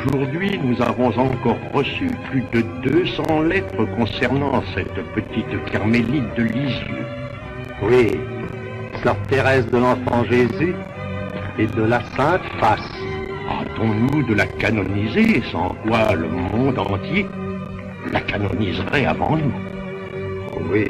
Aujourd'hui, nous avons encore reçu plus de 200 lettres concernant cette petite carmélite de Lisieux. Oui, sœur Thérèse de l'Enfant Jésus et de la Sainte Face. Hâtons-nous de la canoniser, sans quoi le monde entier la canoniserait avant nous. Oui.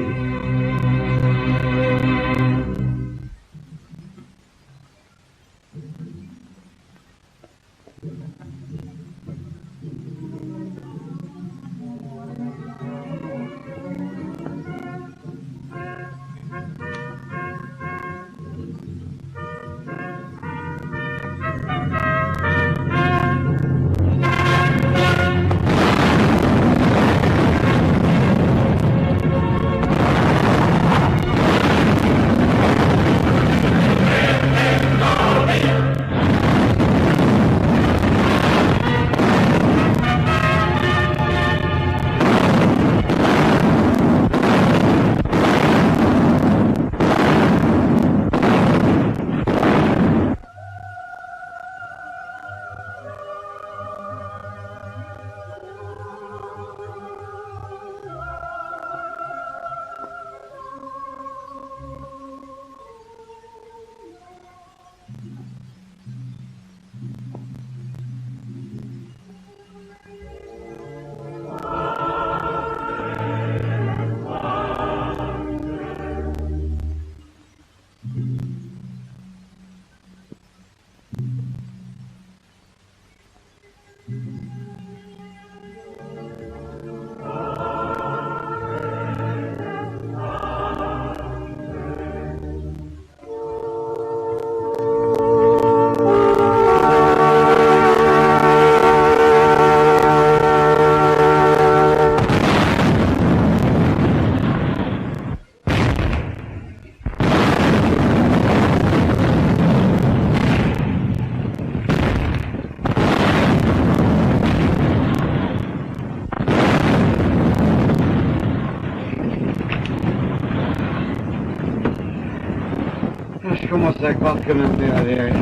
Je commence à croire que ma mère avait raison.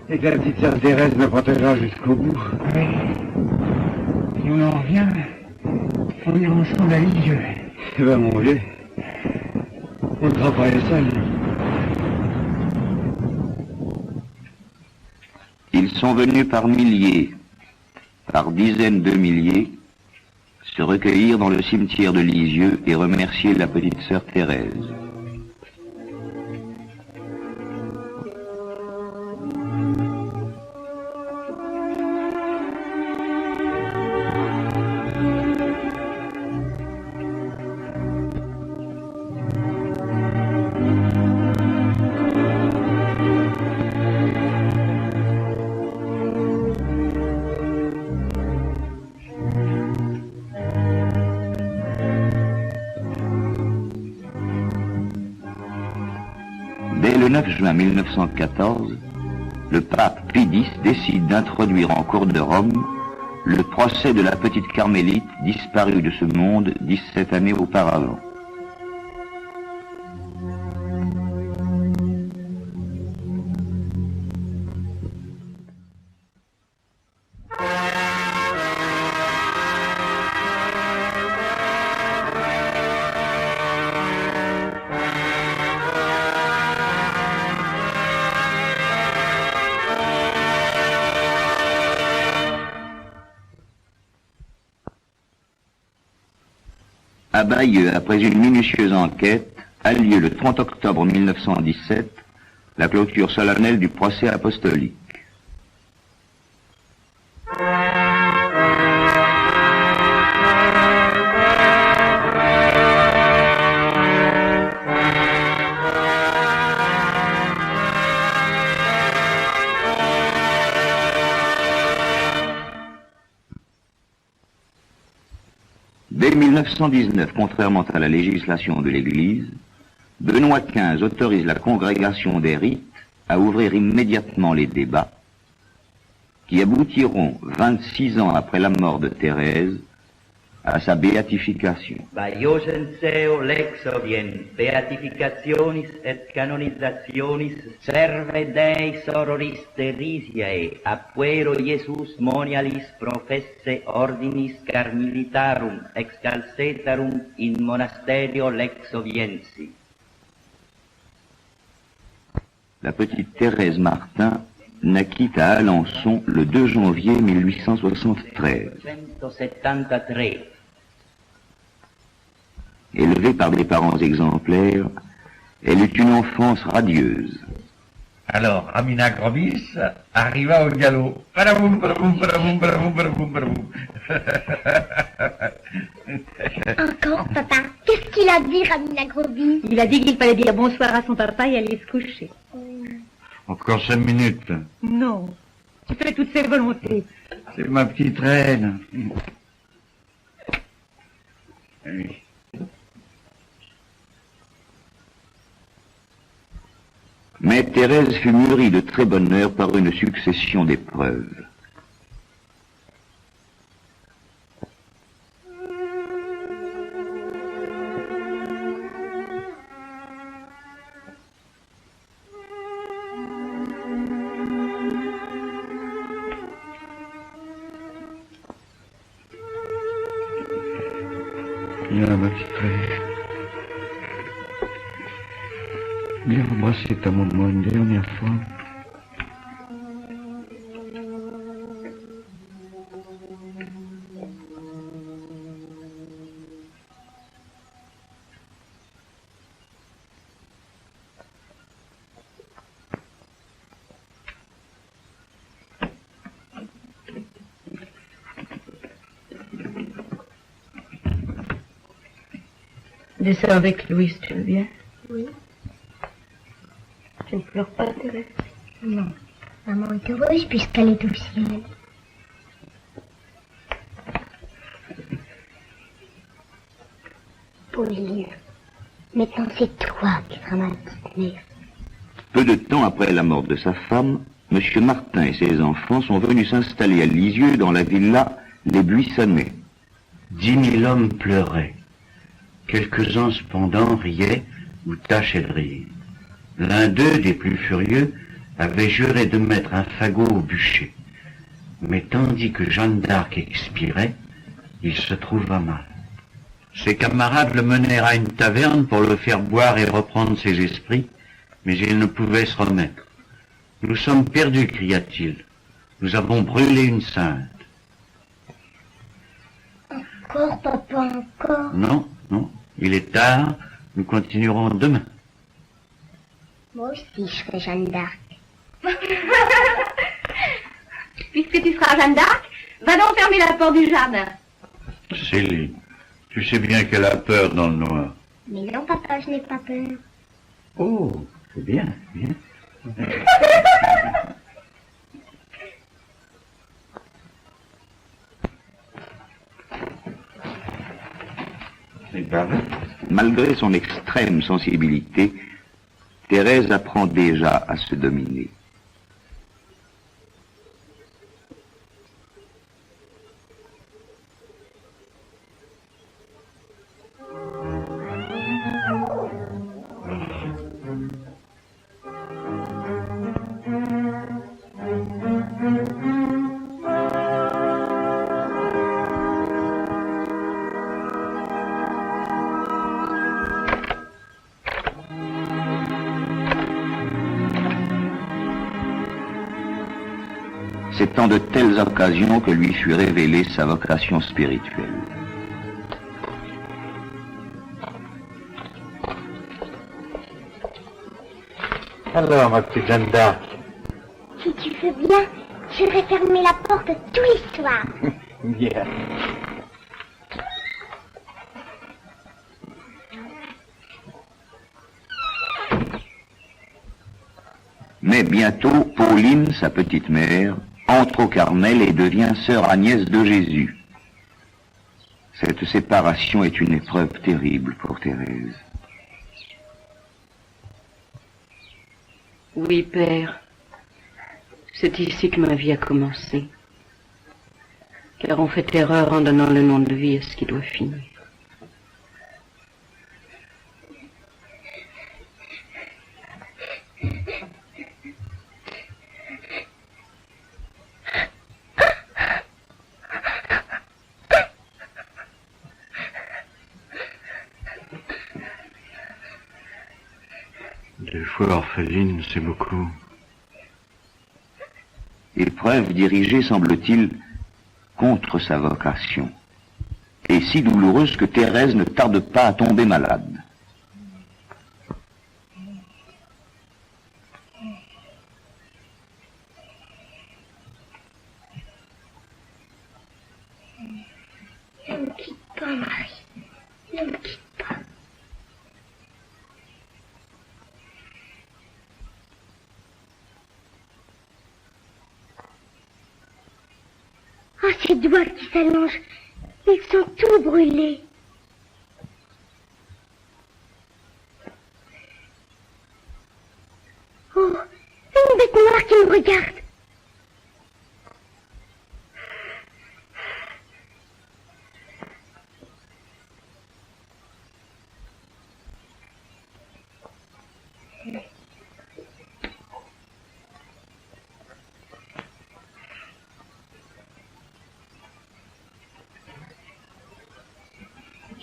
Et que la petite sœur Thérèse me protégera jusqu'au bout. Oui. Si on en revient, on ira ensemble à Lisieux. Eh ben, mon vieux, on ne sera pas les seuls. Ils sont venus par milliers, par dizaines de milliers, se recueillir dans le cimetière de Lisieux et remercier la petite sœur Thérèse. Dès le 9 juin 1914, le pape Pie X décide d'introduire en cour de Rome le procès de la petite carmélite disparue de ce monde 17 années auparavant. À Bayeux, après une minutieuse enquête, a lieu le 30 octobre 1917 la clôture solennelle du procès apostolique. 1919, contrairement à la législation de l'Église, Benoît XV autorise la congrégation des rites à ouvrir immédiatement les débats qui aboutiront 26 ans après la mort de Thérèse à sa béatification. Vaiosenseo lex ovien beatificationis et canonizationis serve Dei sororis Theresiae apuero Iesus monialis professe ordinis carmelitarum excalcetarum in monasterio lex oviensi. La petite Thérèse Martin naquit à Alençon le 2 janvier 1873. Élevée par des parents exemplaires, elle eut une enfance radieuse. Alors, Amina Grobis arriva au galop. Paraboum, paraboum, paraboum, paraboum, paraboum, paraboum. Encore, papa. Qu'est-ce qu'il a dit, Ramina Grobis? Il a dit qu'il fallait dire bonsoir à son papa et aller se coucher. Encore 5 minutes. Non, tu fais toutes ses volontés. C'est ma petite reine. Oui. Mais Thérèse fut mûrie de très bonne heure par une succession d'épreuves. Viens, ma petite reine. Viens embrasser ta maman une dernière fois. Descends avec Louise, tu veux bien? Oui. Tu ne pleures pas, Thérèse? Non. Maman est heureuse puisqu'elle est au ciel. Pauline, maintenant c'est toi qui seras ma petite mère. Peu de temps après la mort de sa femme, M. Martin et ses enfants sont venus s'installer à Lisieux dans la villa Les Buissonnets. 10 000 hommes pleuraient. Quelques-uns cependant riaient ou tâchaient de rire. L'un d'eux, des plus furieux, avait juré de mettre un fagot au bûcher. Mais tandis que Jeanne d'Arc expirait, il se trouva mal. Ses camarades le menèrent à une taverne pour le faire boire et reprendre ses esprits, mais il ne pouvait se remettre. « Nous sommes perdus, cria-t-il. Nous avons brûlé une sainte. » Encore, papa, encore. Non, non, il est tard, nous continuerons demain. Moi aussi, je serai Jeanne d'Arc. Puisque tu seras Jeanne d'Arc, va donc fermer la porte du jardin. Céline, tu sais bien qu'elle a peur dans le noir. Mais non, papa, je n'ai pas peur. Oh, c'est bien, bien. Malgré son extrême sensibilité, Thérèse apprend déjà à se dominer. C'est en de telles occasions que lui fut révélée sa vocation spirituelle. Alors, ma petite Jeanne d'Arc. Si tu veux bien, je vais fermer la porte tous les soirs. Bien. Mais bientôt, Pauline, sa petite mère, entre au Carmel et devient sœur Agnès de Jésus. Cette séparation est une épreuve terrible pour Thérèse. Oui, Père. C'est ici que ma vie a commencé. Car on fait erreur en donnant le nom de vie à ce qui doit finir. Des fois orpheline, c'est beaucoup. Épreuve dirigée, semble-t-il, contre sa vocation, et si douloureuse que Thérèse ne tarde pas à tomber malade. Ne me quitte pas, Marie. Ne me quitte pas. Oh, ces doigts qui s'allongent, ils sont tout brûlés. Oh, une bête noire qui me regarde.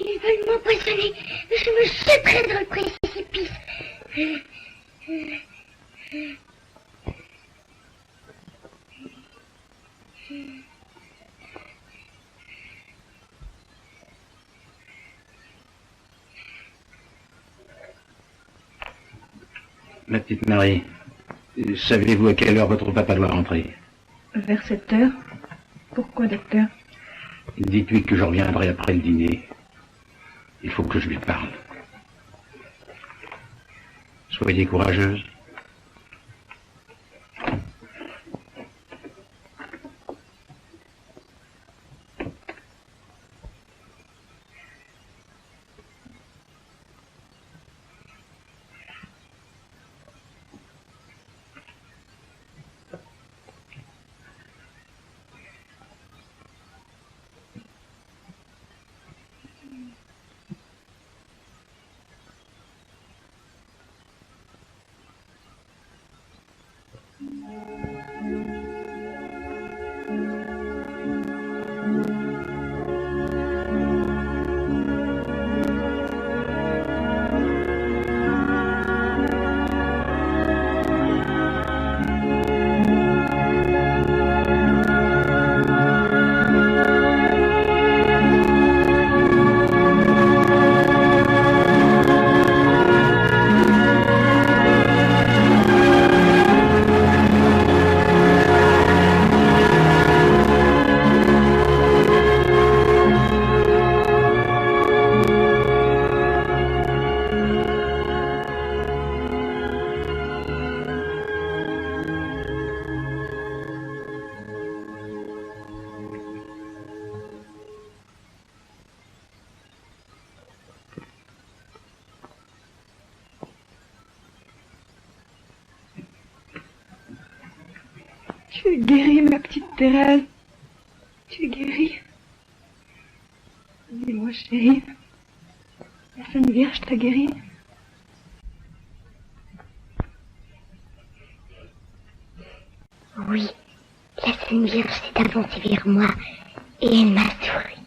Ils veulent m'empoisonner. Je me jetterai dans le précipice. Ma petite Marie, savez-vous à quelle heure votre papa doit rentrer? Vers 7 heures. Pourquoi, docteur? Dites-lui que je reviendrai après le dîner. Il faut que je lui parle. Soyez courageuse. Tu es guérie, ma petite Thérèse. Tu es guérie. Dis-moi, chérie. La Sainte Vierge t'a guérie. Oui, la Sainte Vierge s'est avancée vers moi et elle m'a souri.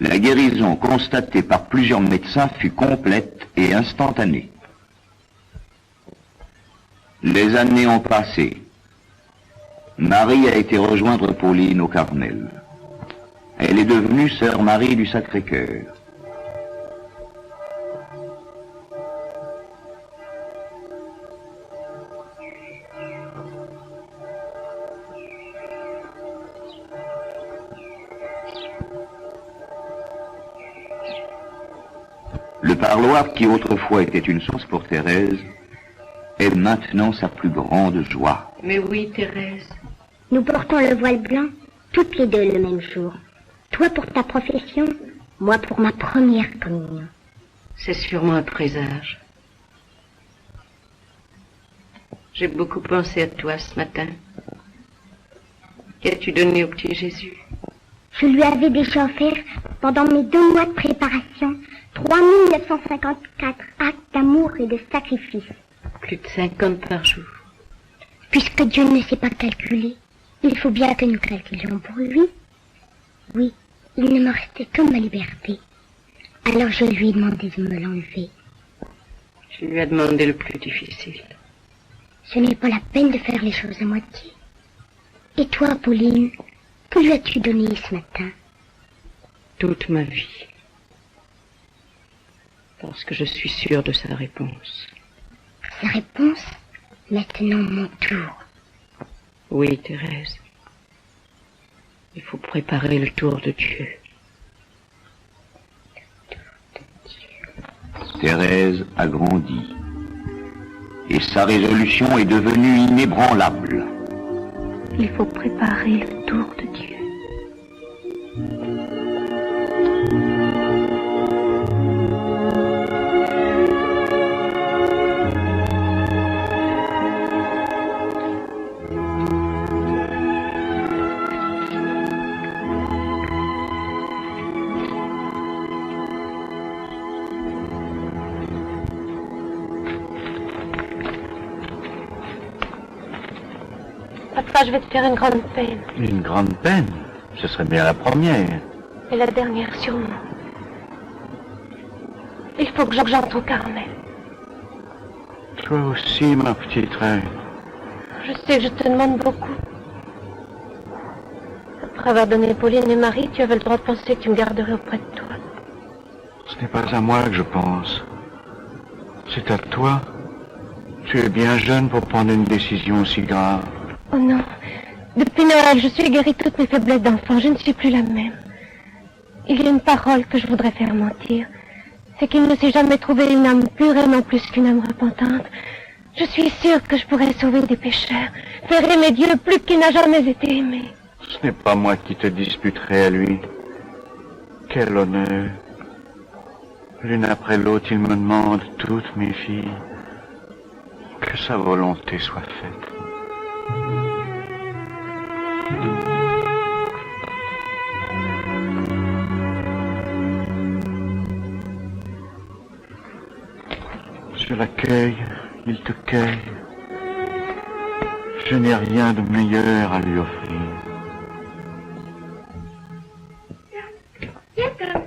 La guérison constatée par plusieurs médecins fut complète et instantanée. Les années ont passé. Marie a été rejoindre Pauline au Carmel. Elle est devenue sœur Marie du Sacré-Cœur. Le parloir qui autrefois était une source pour Thérèse est maintenant sa plus grande joie. Mais oui, Thérèse. Nous portons le voile blanc, toutes les deux le même jour. Toi pour ta profession, moi pour ma première communion. C'est sûrement un présage. J'ai beaucoup pensé à toi ce matin. Qu'as-tu donné au petit Jésus? Je lui avais déjà offert, pendant mes 2 mois de préparation, 3954 actes d'amour et de sacrifice. Plus de 50 par jour. Puisque Dieu ne sait pas calculer, il faut bien que nous calculions pour lui. Oui, il ne me restait que ma liberté. Alors je lui ai demandé de me l'enlever. Je lui ai demandé le plus difficile. Ce n'est pas la peine de faire les choses à moitié. Et toi, Pauline, que lui as-tu donné ce matin? Toute ma vie. Parce que je suis sûre de sa réponse. Sa réponse? Maintenant mon tour. Oui, Thérèse. Il faut préparer le tour de Dieu. Thérèse a grandi. Et sa résolution est devenue inébranlable. Il faut préparer le tour de Dieu. Papa, je vais te faire une grande peine. Une grande peine? Ce serait bien la première. Et la dernière sûrement. Il faut que j'entre au Carmel. Toi aussi, ma petite reine. Je sais que je te demande beaucoup. Après avoir donné Pauline et Marie, tu avais le droit de penser que tu me garderais auprès de toi. Ce n'est pas à moi que je pense. C'est à toi. Tu es bien jeune pour prendre une décision aussi grave. Oh non. Depuis Noël, je suis guérie de toutes mes faiblesses d'enfant. Je ne suis plus la même. Il y a une parole que je voudrais faire mentir. C'est qu'il ne s'est jamais trouvé une âme pure aimant plus qu'une âme repentante. Je suis sûre que je pourrais sauver des pécheurs, faire aimer Dieu plus qu'il n'a jamais été aimé. Ce n'est pas moi qui te disputerai à lui. Quel honneur. L'une après l'autre, il me demande, toutes mes filles, que sa volonté soit faite. Je l'accueille, il te cueille. Je n'ai rien de meilleur à lui offrir. Tiens, Tom.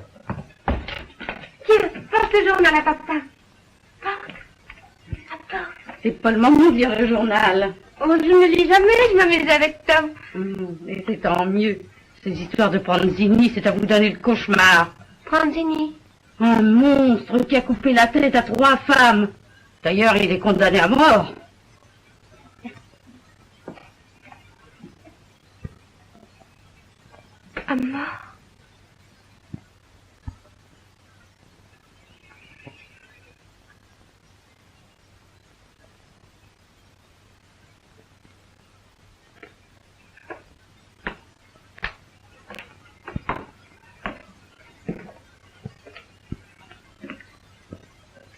Tiens, porte le journal à papa. Porte. C'est pas le moment de lire le journal. Oh, je ne lis jamais, je m'amuse avec Tom. Et c'est tant mieux. Ces histoires de Pranzini, c'est à vous donner le cauchemar. Pranzini? Un monstre qui a coupé la tête à 3 femmes. D'ailleurs, il est condamné à mort. À mort?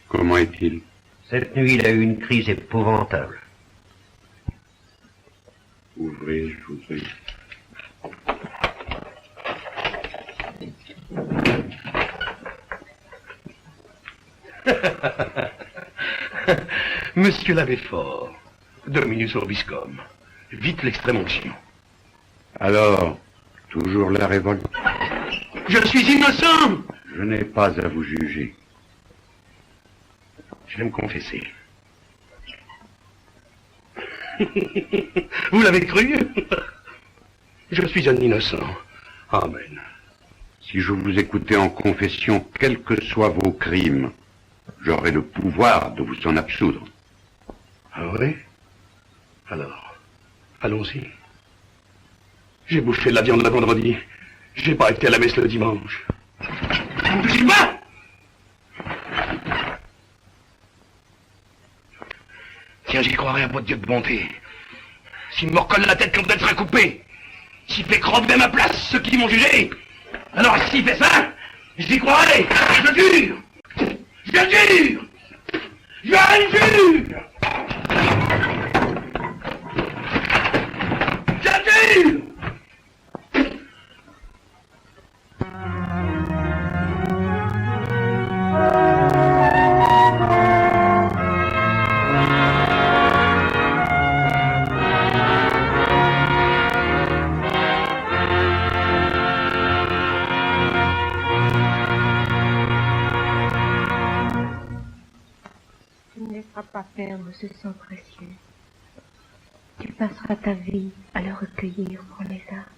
Comment est-il? Cette nuit, il a eu une crise épouvantable. Ouvrez, ouvrez. Monsieur l'abbé Fort, Dominus Orbiscum, vite l'extrême-onction. Alors, toujours la révolte? Je suis innocent! Je n'ai pas à vous juger. Je vais me confesser. Vous l'avez cru? Je suis un innocent. Amen. Si je vous écoutais en confession, quels que soient vos crimes, j'aurais le pouvoir de vous en absoudre. Ah oui? Alors, allons-y. J'ai bouffé de la viande le vendredi. J'ai pas été à la messe le dimanche. Ça ne touche pas! Tiens, j'y croirais à votre Dieu de bonté. S'il me recolle la tête quand elle sera coupée, s'il fait crever à ma place ceux qui m'ont jugé, Alors s'il fait ça, j'y croirai. Je jure. Je jure. Je jure. Je jure. Pas perdre ce sang précieux. Tu passeras ta vie à le recueillir pour les arts.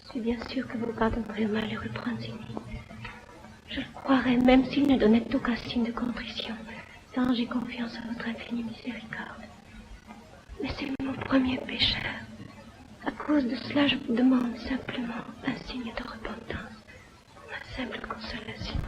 Je suis bien sûre que vous pardonnerez au malheureux Pranzini. Je le croirais même s'il ne donnait aucun signe de contrition, tant j'ai confiance en votre infinie miséricorde. Mais c'est mon premier péché. À cause de cela, je vous demande simplement un signe de repentance, ma simple consolation.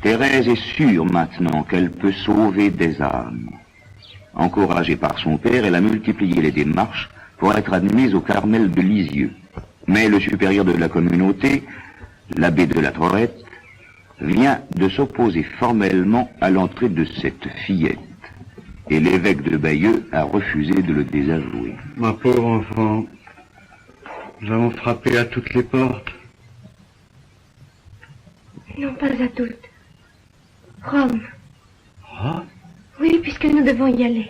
Thérèse est sûre maintenant qu'elle peut sauver des âmes. Encouragée par son père, elle a multiplié les démarches pour être admise au Carmel de Lisieux. Mais le supérieur de la communauté, l'abbé de la Torette, vient de s'opposer formellement à l'entrée de cette fillette. Et l'évêque de Bayeux a refusé de le désavouer. Ma pauvre enfant, nous avons frappé à toutes les portes. Non, pas à toutes. Rome. Rome? Oui, puisque nous devons y aller.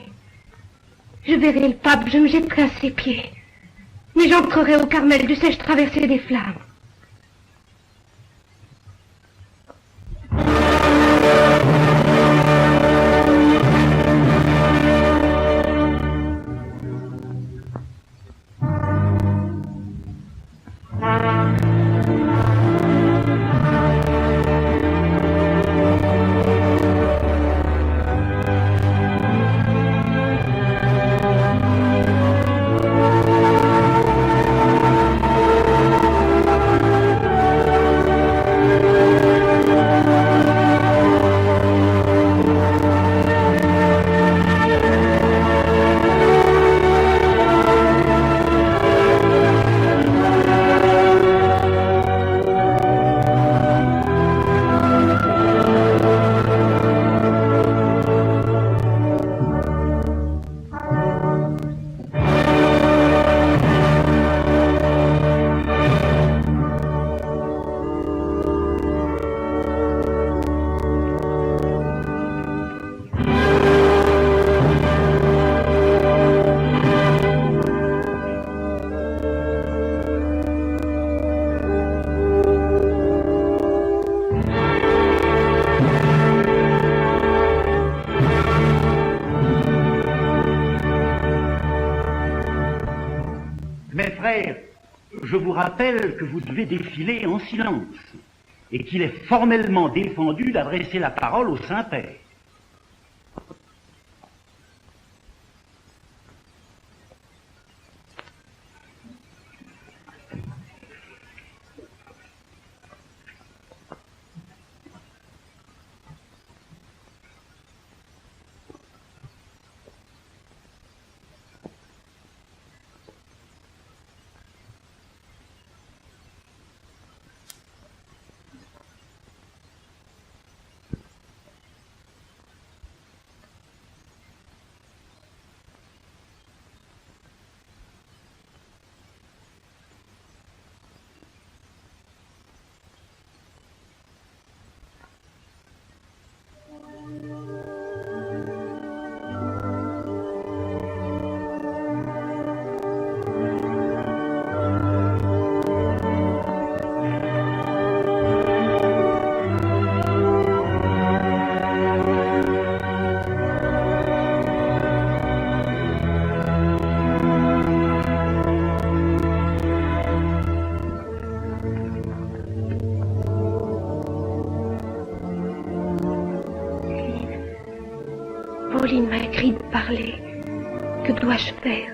Je verrai le pape, je me jetterai à ses pieds. Mais j'entrerai au Carmel, dussé-je traverser des flammes. Mes frères, je vous rappelle que vous devez défiler en silence et qu'il est formellement défendu d'adresser la parole au Saint-Père. Pauline m'a écrit de parler. Que dois-je faire?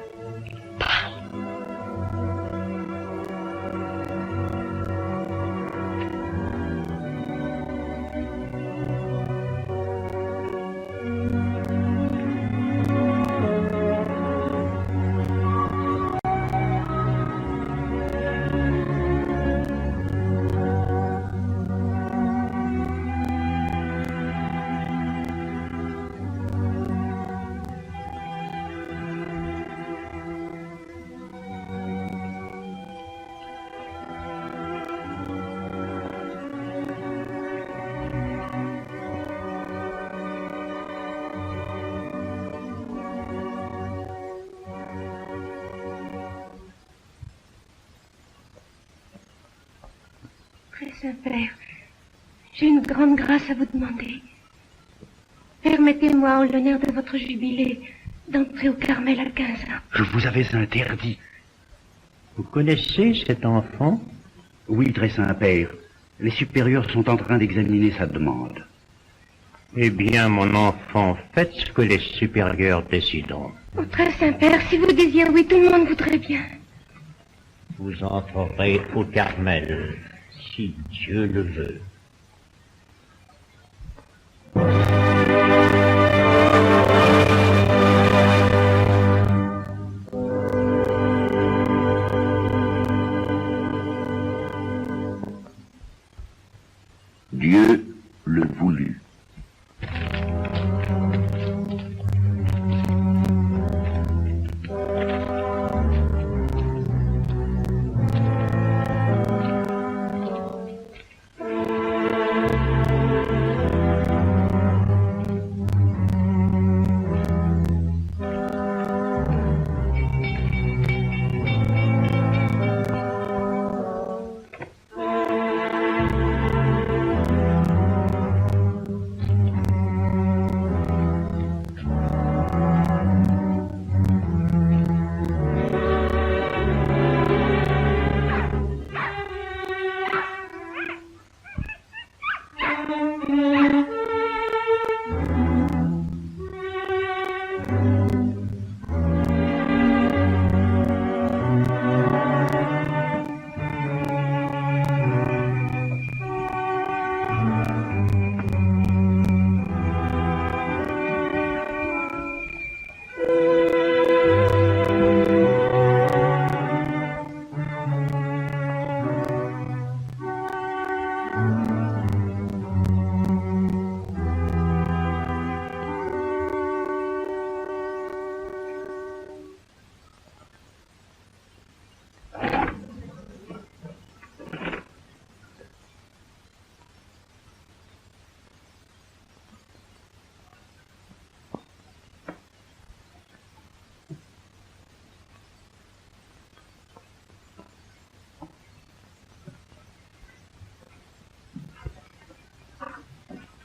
Saint-Père, j'ai une grande grâce à vous demander. Permettez-moi, en l'honneur de votre jubilé, d'entrer au Carmel à 15 ans. Je vous avais interdit. Vous connaissez cet enfant? Oui, très Saint-Père. Les supérieurs sont en train d'examiner sa demande. Eh bien, mon enfant, faites ce que les supérieurs décideront. Oh, très Saint-Père, si vous disiez oui, tout le monde voudrait bien. Vous entrerez au Carmel, si Dieu le veut. Dieu le voulut.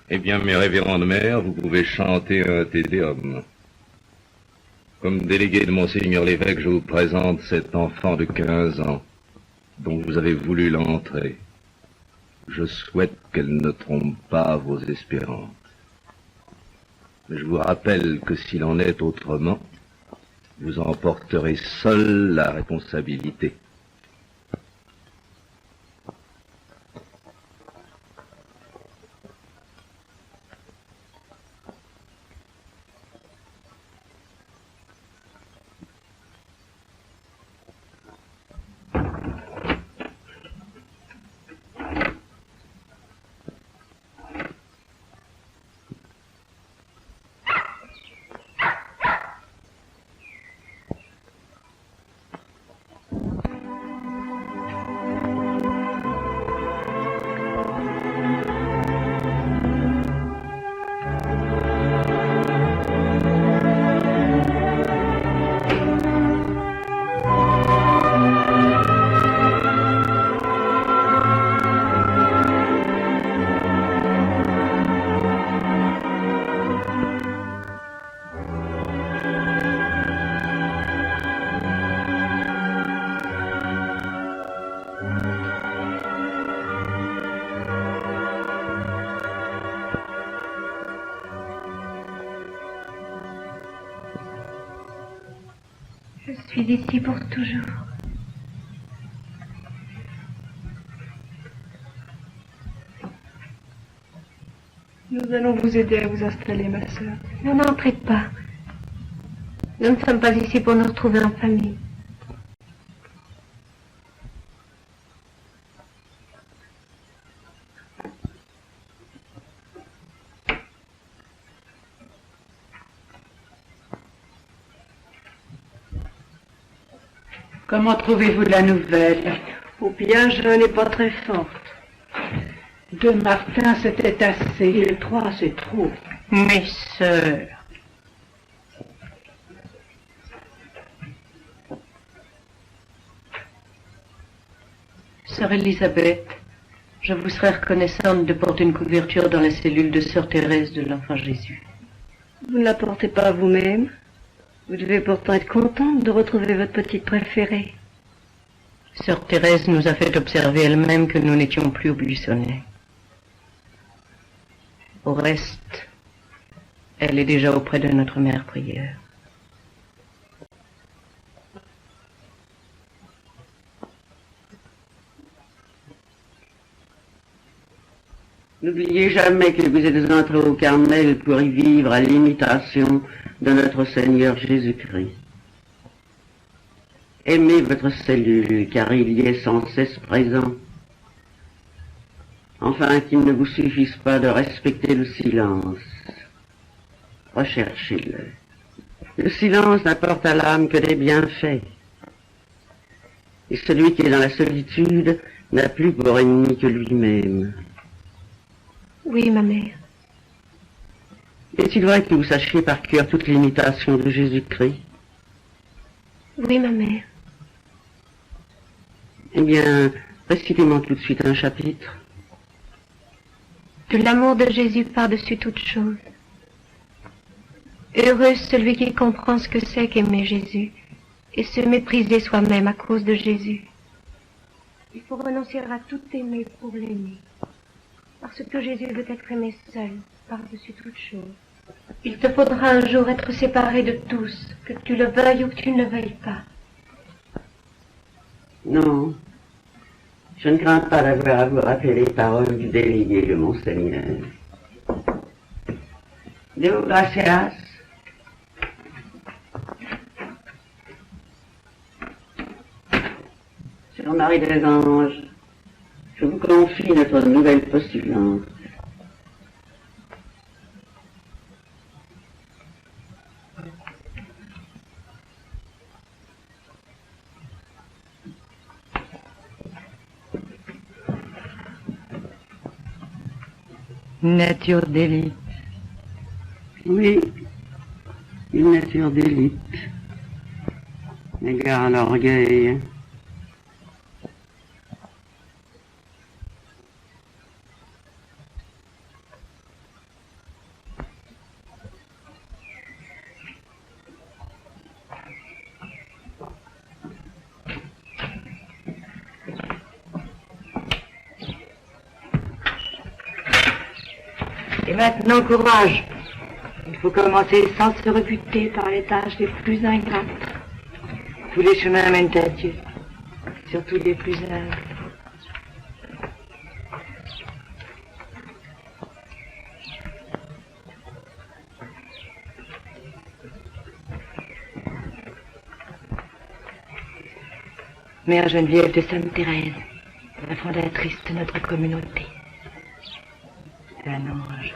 Eh bien, mes révérendes mères, vous pouvez chanter un Te Deum. Comme délégué de Monseigneur l'évêque, je vous présente cet enfant de 15 ans, dont vous avez voulu l'entrée. Je souhaite qu'elle ne trompe pas vos espérances. Mais je vous rappelle que s'il en est autrement, vous en porterez seul la responsabilité. Je suis ici pour toujours. Nous allons vous aider à vous installer, ma sœur. Non, n'entrez pas. Nous ne sommes pas ici pour nous retrouver en famille. Comment trouvez-vous de la nouvelle? Ou bien je n'ai pas très forte. 2 Martin, c'était assez. Et le 3, c'est trop. Mes sœurs. Sœur Elisabeth, je vous serais reconnaissante de porter une couverture dans la cellule de Sœur Thérèse de l'Enfant Jésus. Vous ne la portez pas vous-même? Vous devez pourtant être contente de retrouver votre petite préférée. Sœur Thérèse nous a fait observer elle-même que nous n'étions plus au buissonnet. Au reste, elle est déjà auprès de notre mère prière. N'oubliez jamais que vous êtes entrés au Carmel pour y vivre à l'imitation de notre Seigneur Jésus-Christ. Aimez votre cellule, car il y est sans cesse présent. Enfin, qu'il ne vous suffise pas de respecter le silence. Recherchez-le. Le silence n'apporte à l'âme que des bienfaits. Et celui qui est dans la solitude n'a plus pour ennemi que lui-même. Oui, ma mère. Est-il vrai que vous sachiez par cœur toute l'imitation de Jésus-Christ? Oui, ma mère. Eh bien, récitez-moi tout de suite un chapitre. Que l'amour de Jésus par-dessus toute chose. Heureux celui qui comprend ce que c'est qu'aimer Jésus et se mépriser soi-même à cause de Jésus. Il faut renoncer à tout aimer pour l'aimer, parce que Jésus veut être aimé seul, par-dessus toute chose. Il te faudra un jour être séparé de tous, que tu le veuilles ou que tu ne le veuilles pas. Non, je ne crains pas d'avoir à vous rappeler les paroles du délégué de Monseigneur. Deo gracias. Sœur Marie des Anges, je vous confie notre nouvelle postulante. Nature d'élite. Oui, une nature d'élite. Égard à l'orgueil. maintenant, courage. Il faut commencer sans se rebuter par les tâches les plus ingrates. Tous les chemins mènent à Dieu, surtout les plus humbles. Mère Geneviève de Sainte-Thérèse, la fondatrice de notre communauté. C'est un ange.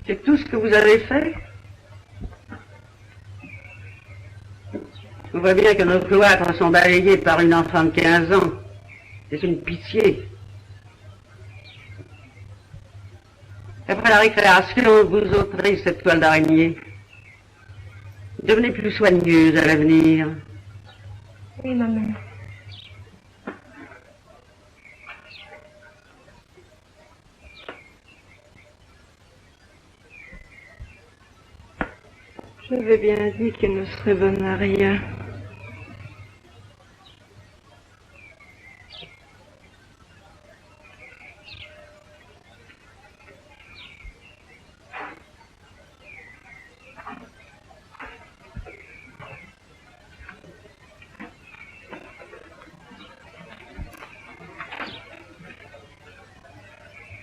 C'est tout ce que vous avez fait? Je vois bien que nos cloîtres sont balayés par une enfant de 15 ans. C'est une pitié. Après la récréation, vous ôterez cette toile d'araignée. Devenez plus soigneuse à l'avenir. Oui, maman. J'avais bien dit qu'elle ne serait bonne à rien.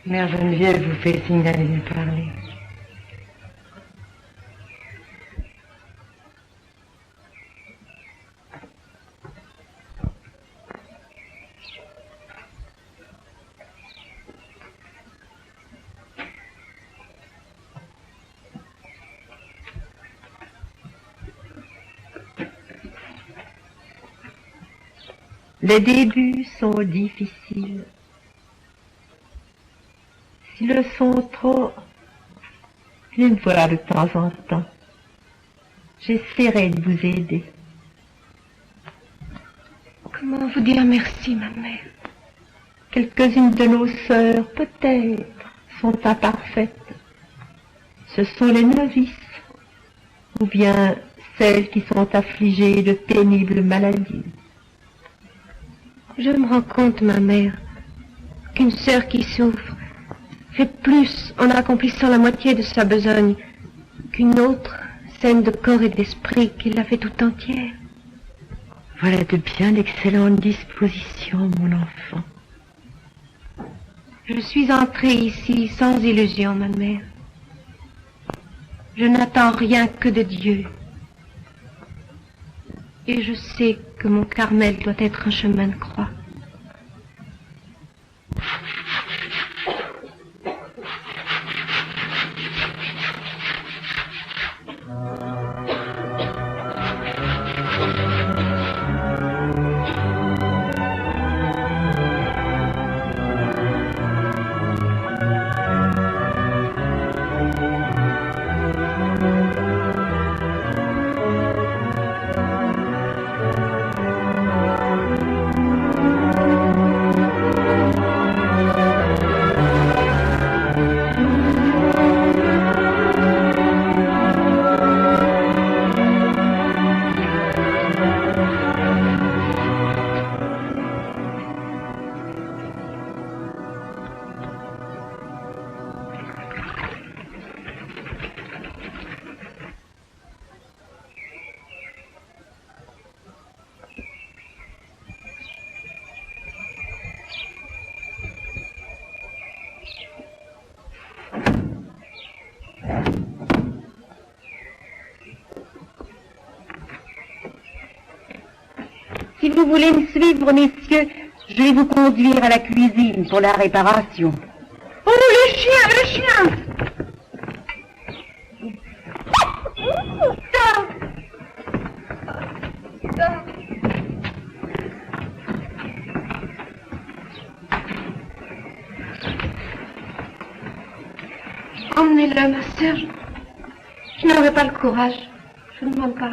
Mère Geneviève vous fait signe d'aller lui parler. Les débuts sont difficiles. S'ils le sont trop, venez me voir de temps en temps. J'essaierai de vous aider. Comment vous dire merci, ma mère? Quelques-unes de nos sœurs, peut-être, sont imparfaites. Ce sont les novices, ou bien celles qui sont affligées de pénibles maladies. Je me rends compte, ma mère, qu'une sœur qui souffre fait plus en accomplissant la moitié de sa besogne qu'une autre, saine de corps et d'esprit, qui la fait tout entière. Voilà de bien excellentes dispositions, mon enfant. Je suis entrée ici sans illusion, ma mère. Je n'attends rien que de Dieu. Et je sais que mon Carmel doit être un chemin de croix. Si vous voulez me suivre, messieurs, je vais vous conduire à la cuisine pour la réparation. Oh, le chien, le chien! Emmenez-le, ma sœur. Je n'aurai pas le courage. Je ne demande pas.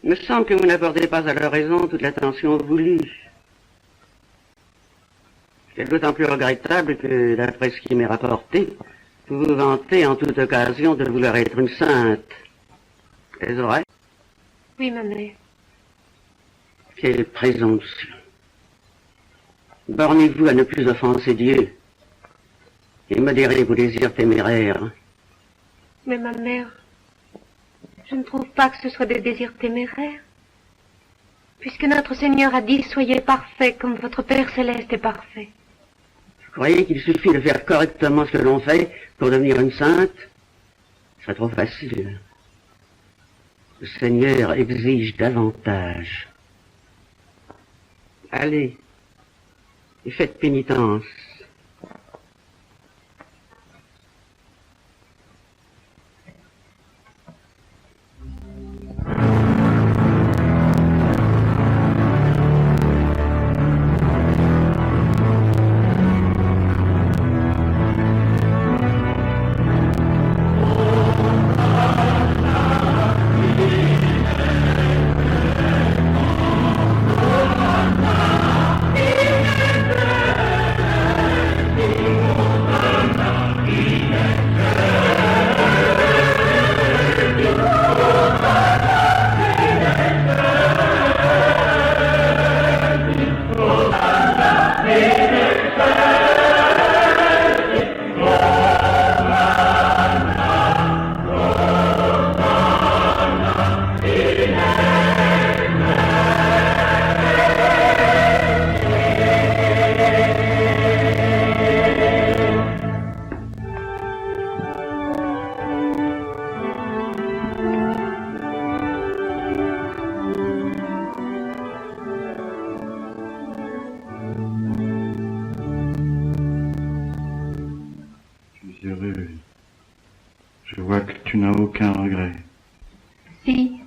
Il me semble que vous n'apportez pas à leur raison toute l'attention voulue. C'est d'autant plus regrettable que, d'après ce qui m'est rapporté, vous vous vantez en toute occasion de vouloir être une sainte. Est-ce vrai? Oui, ma mère. Quelle présomption. Bornez-vous à ne plus offenser Dieu et modérez vos désirs téméraires. Mais ma mère, je ne trouve pas que ce soit des désirs téméraires. Puisque notre Seigneur a dit, soyez parfaits comme votre Père Céleste est parfait. Vous croyez qu'il suffit de faire correctement ce que l'on fait pour devenir une sainte? C'est trop facile. Le Seigneur exige davantage. Allez, et faites pénitence. Je vois que tu n'as aucun regret. Si,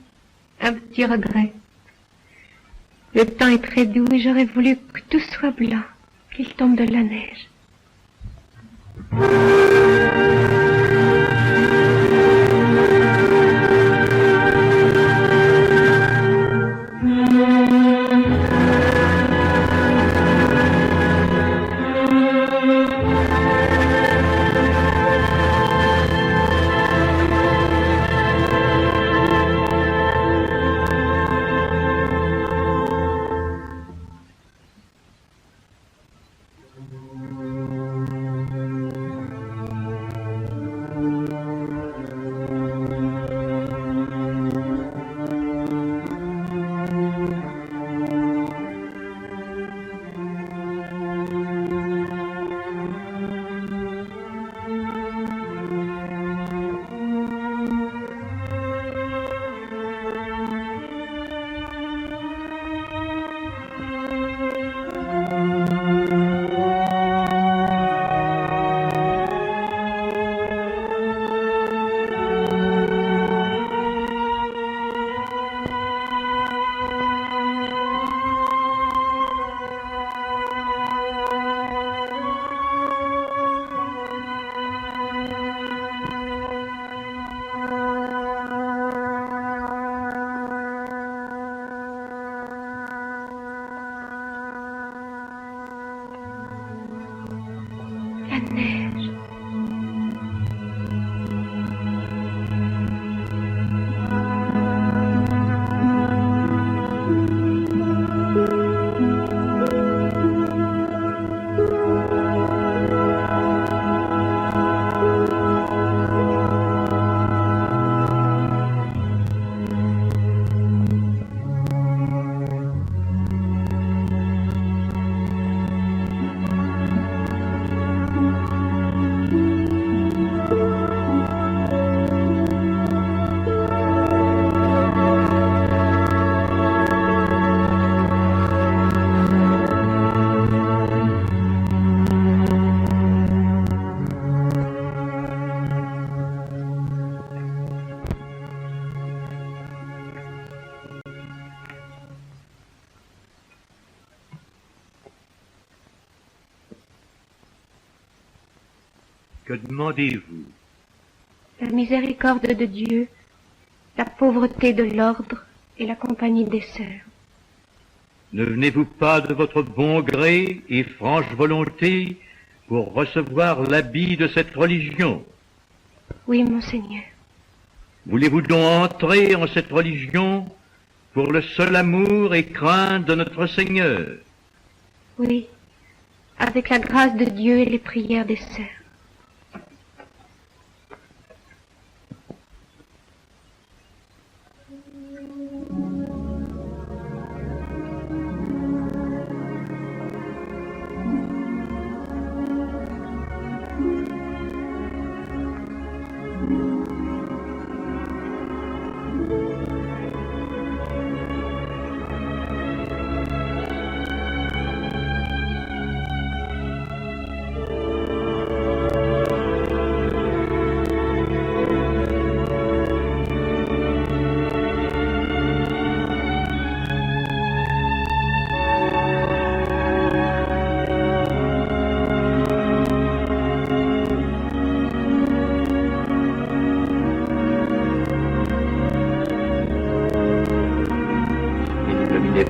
un petit regret. Le temps est très doux et j'aurais voulu que tout soit blanc, qu'il tombe de la neige. La neige. Que demandez-vous? La miséricorde de Dieu, la pauvreté de l'ordre et la compagnie des sœurs. Ne venez-vous pas de votre bon gré et franche volonté pour recevoir l'habit de cette religion? Oui, monseigneur. Voulez-vous donc entrer en cette religion pour le seul amour et crainte de notre Seigneur? Oui, avec la grâce de Dieu et les prières des sœurs.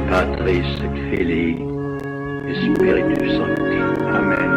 Patris et Filii et Spiritus Sancti. Amen.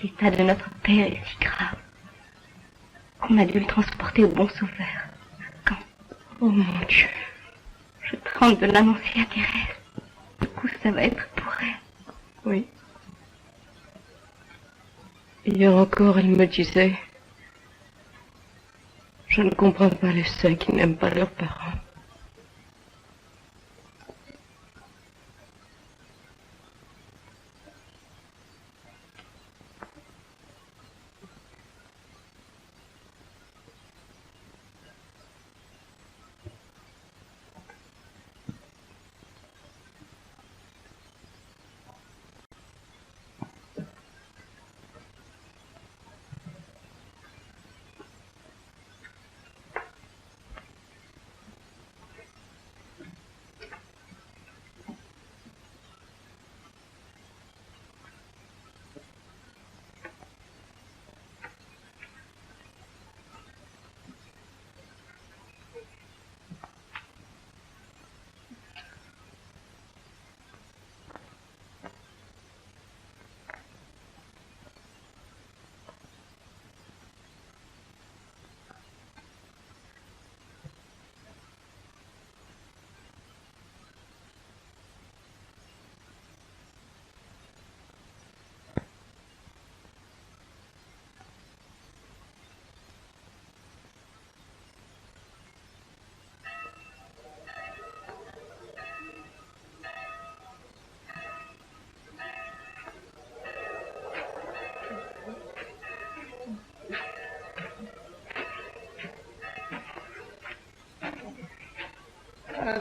L'état de notre père est si grave qu'on a dû le transporter au Bon Sauveur. Quand? Oh mon Dieu, je tremble de l'annoncer à Thérèse. Du coup, ça va être pour elle. Oui. Hier encore, elle me disait, je ne comprends pas les saints qui n'aiment pas leurs parents.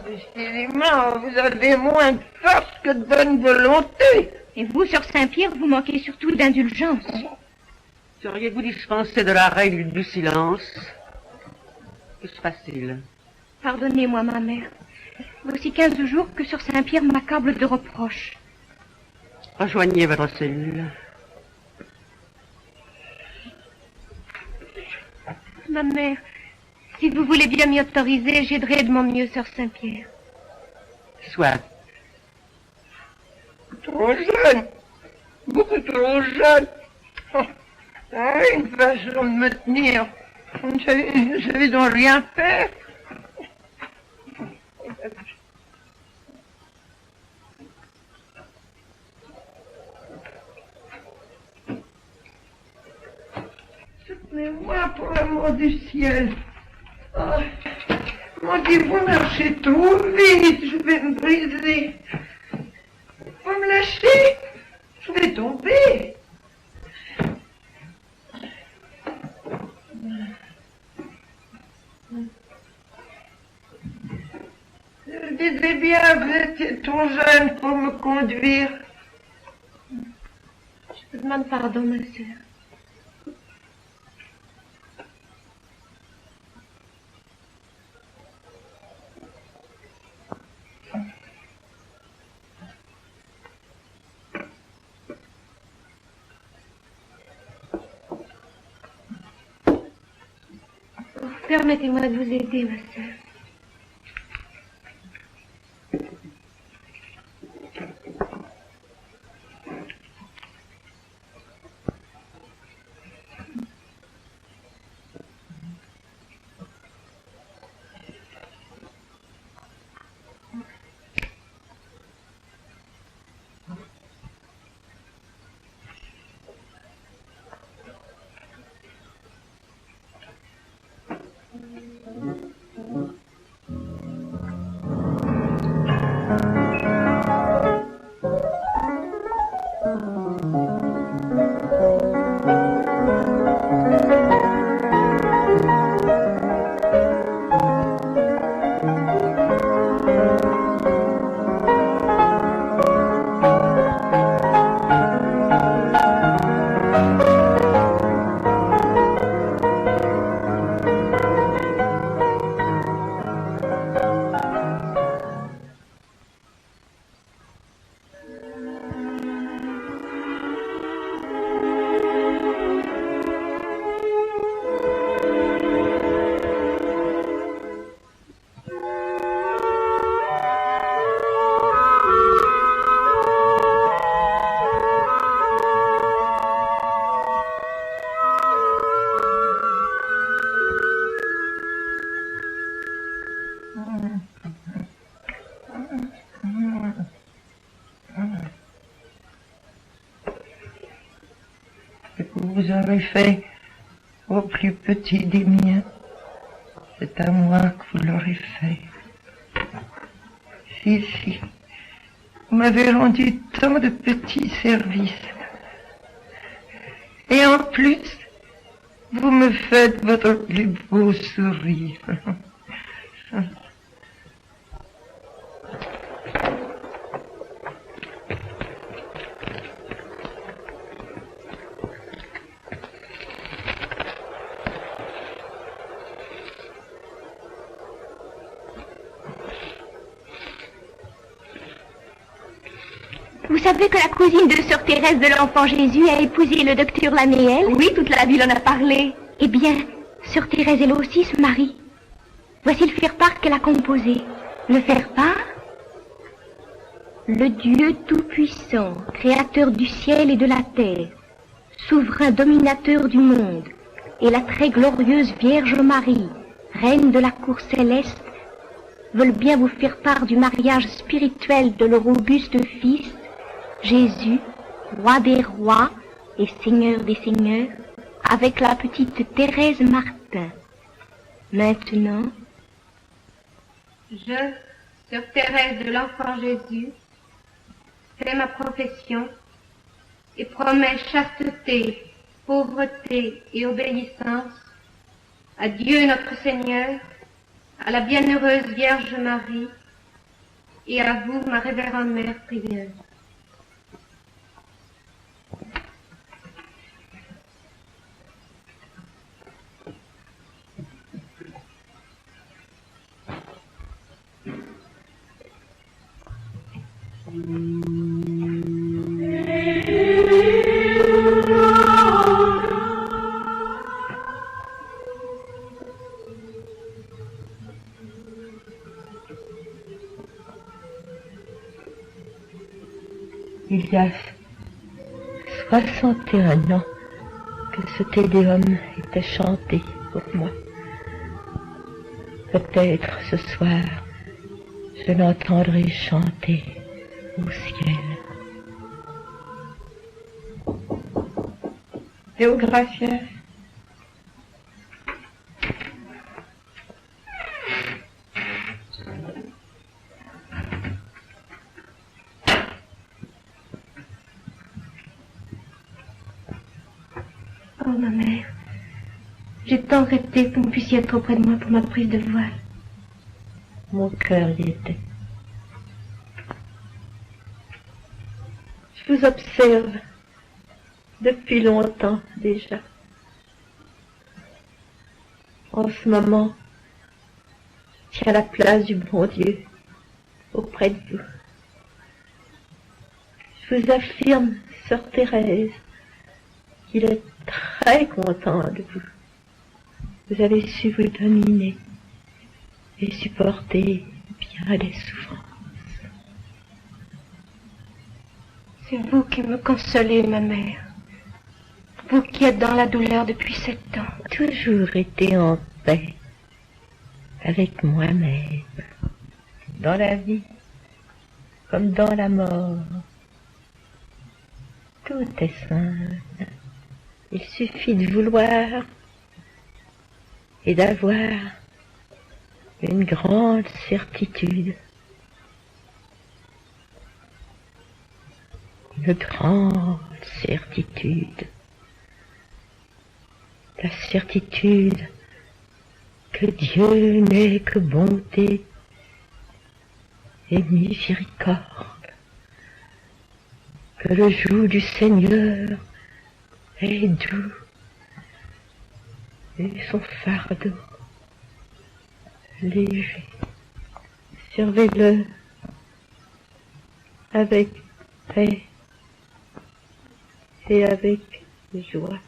Décidément, vous avez moins de force que de bonne volonté. Et vous, sur Saint-Pierre, vous manquez surtout d'indulgence. Seriez-vous dispensé de la règle du silence? Que se passe-t-il? Pardonnez-moi, ma mère. Voici 15 jours que sur Saint-Pierre m'accable de reproches. Rejoignez votre cellule. Ma mère, si vous voulez bien m'y autoriser, j'aiderai de mon mieux sur Saint-Pierre. Soit. Trop jeune. Beaucoup trop jeune. Une façon de me tenir. Je vais donc rien faire. Soutenez-moi pour l'amour du ciel. Oh, mon Dieu, vous marchez trop vite, je vais me briser. Vous me lâchez, je vais tomber. Je disais bien, vous étiez trop jeune pour me conduire. Je vous demande pardon, ma sœur. Permettez-moi de vous aider, ma sœur. vous aurez fait au plus petit des miens. C'est à moi que vous l'aurez fait. Si, vous m'avez rendu tant de petits services. Et en plus, vous me faites votre plus beau sourire. Vous savez que la cousine de sœur Thérèse de l'Enfant Jésus a épousé le docteur Laméel? Oui, toute la ville en a parlé. Eh bien, sœur Thérèse, elle aussi se marie. Voici le faire-part qu'elle a composé. Le faire-part? Le Dieu Tout-Puissant, créateur du ciel et de la terre, souverain dominateur du monde, et la très glorieuse Vierge Marie, reine de la cour céleste, veulent bien vous faire part du mariage spirituel de leur auguste Fils, Jésus, roi des rois et seigneur des seigneurs, avec la petite Thérèse Martin. Maintenant, Je, sœur Thérèse de l'Enfant Jésus, fais ma profession et promets chasteté, pauvreté et obéissance à Dieu notre Seigneur, à la bienheureuse Vierge Marie et à vous, ma révérende mère prieuse. Il y a 61 ans que ce Tédéum était chanté pour moi. Peut-être ce soir, je l'entendrai chanter au ciel. Deo gracias. oh ma mère, j'ai tant rêvé que vous puissiez être auprès de moi pour ma prise de voile. Mon cœur y était. Je vous observe depuis longtemps déjà. En ce moment, je tiens la place du bon Dieu auprès de vous. Je vous affirme, sœur Thérèse, qu'il est très content de vous. Vous avez su vous dominer et supporter bien les souffrances. C'est vous qui me consolez, ma mère. Vous qui êtes dans la douleur depuis 7 ans. Toujours été en paix avec moi-même, dans la vie comme dans la mort. Tout est simple. Il suffit de vouloir et d'avoir une grande certitude. Une grande certitude. La certitude que Dieu n'est que bonté et miséricorde. Que le joug du Seigneur est doux et son fardeau léger. Servez-le avec paix et avec joie.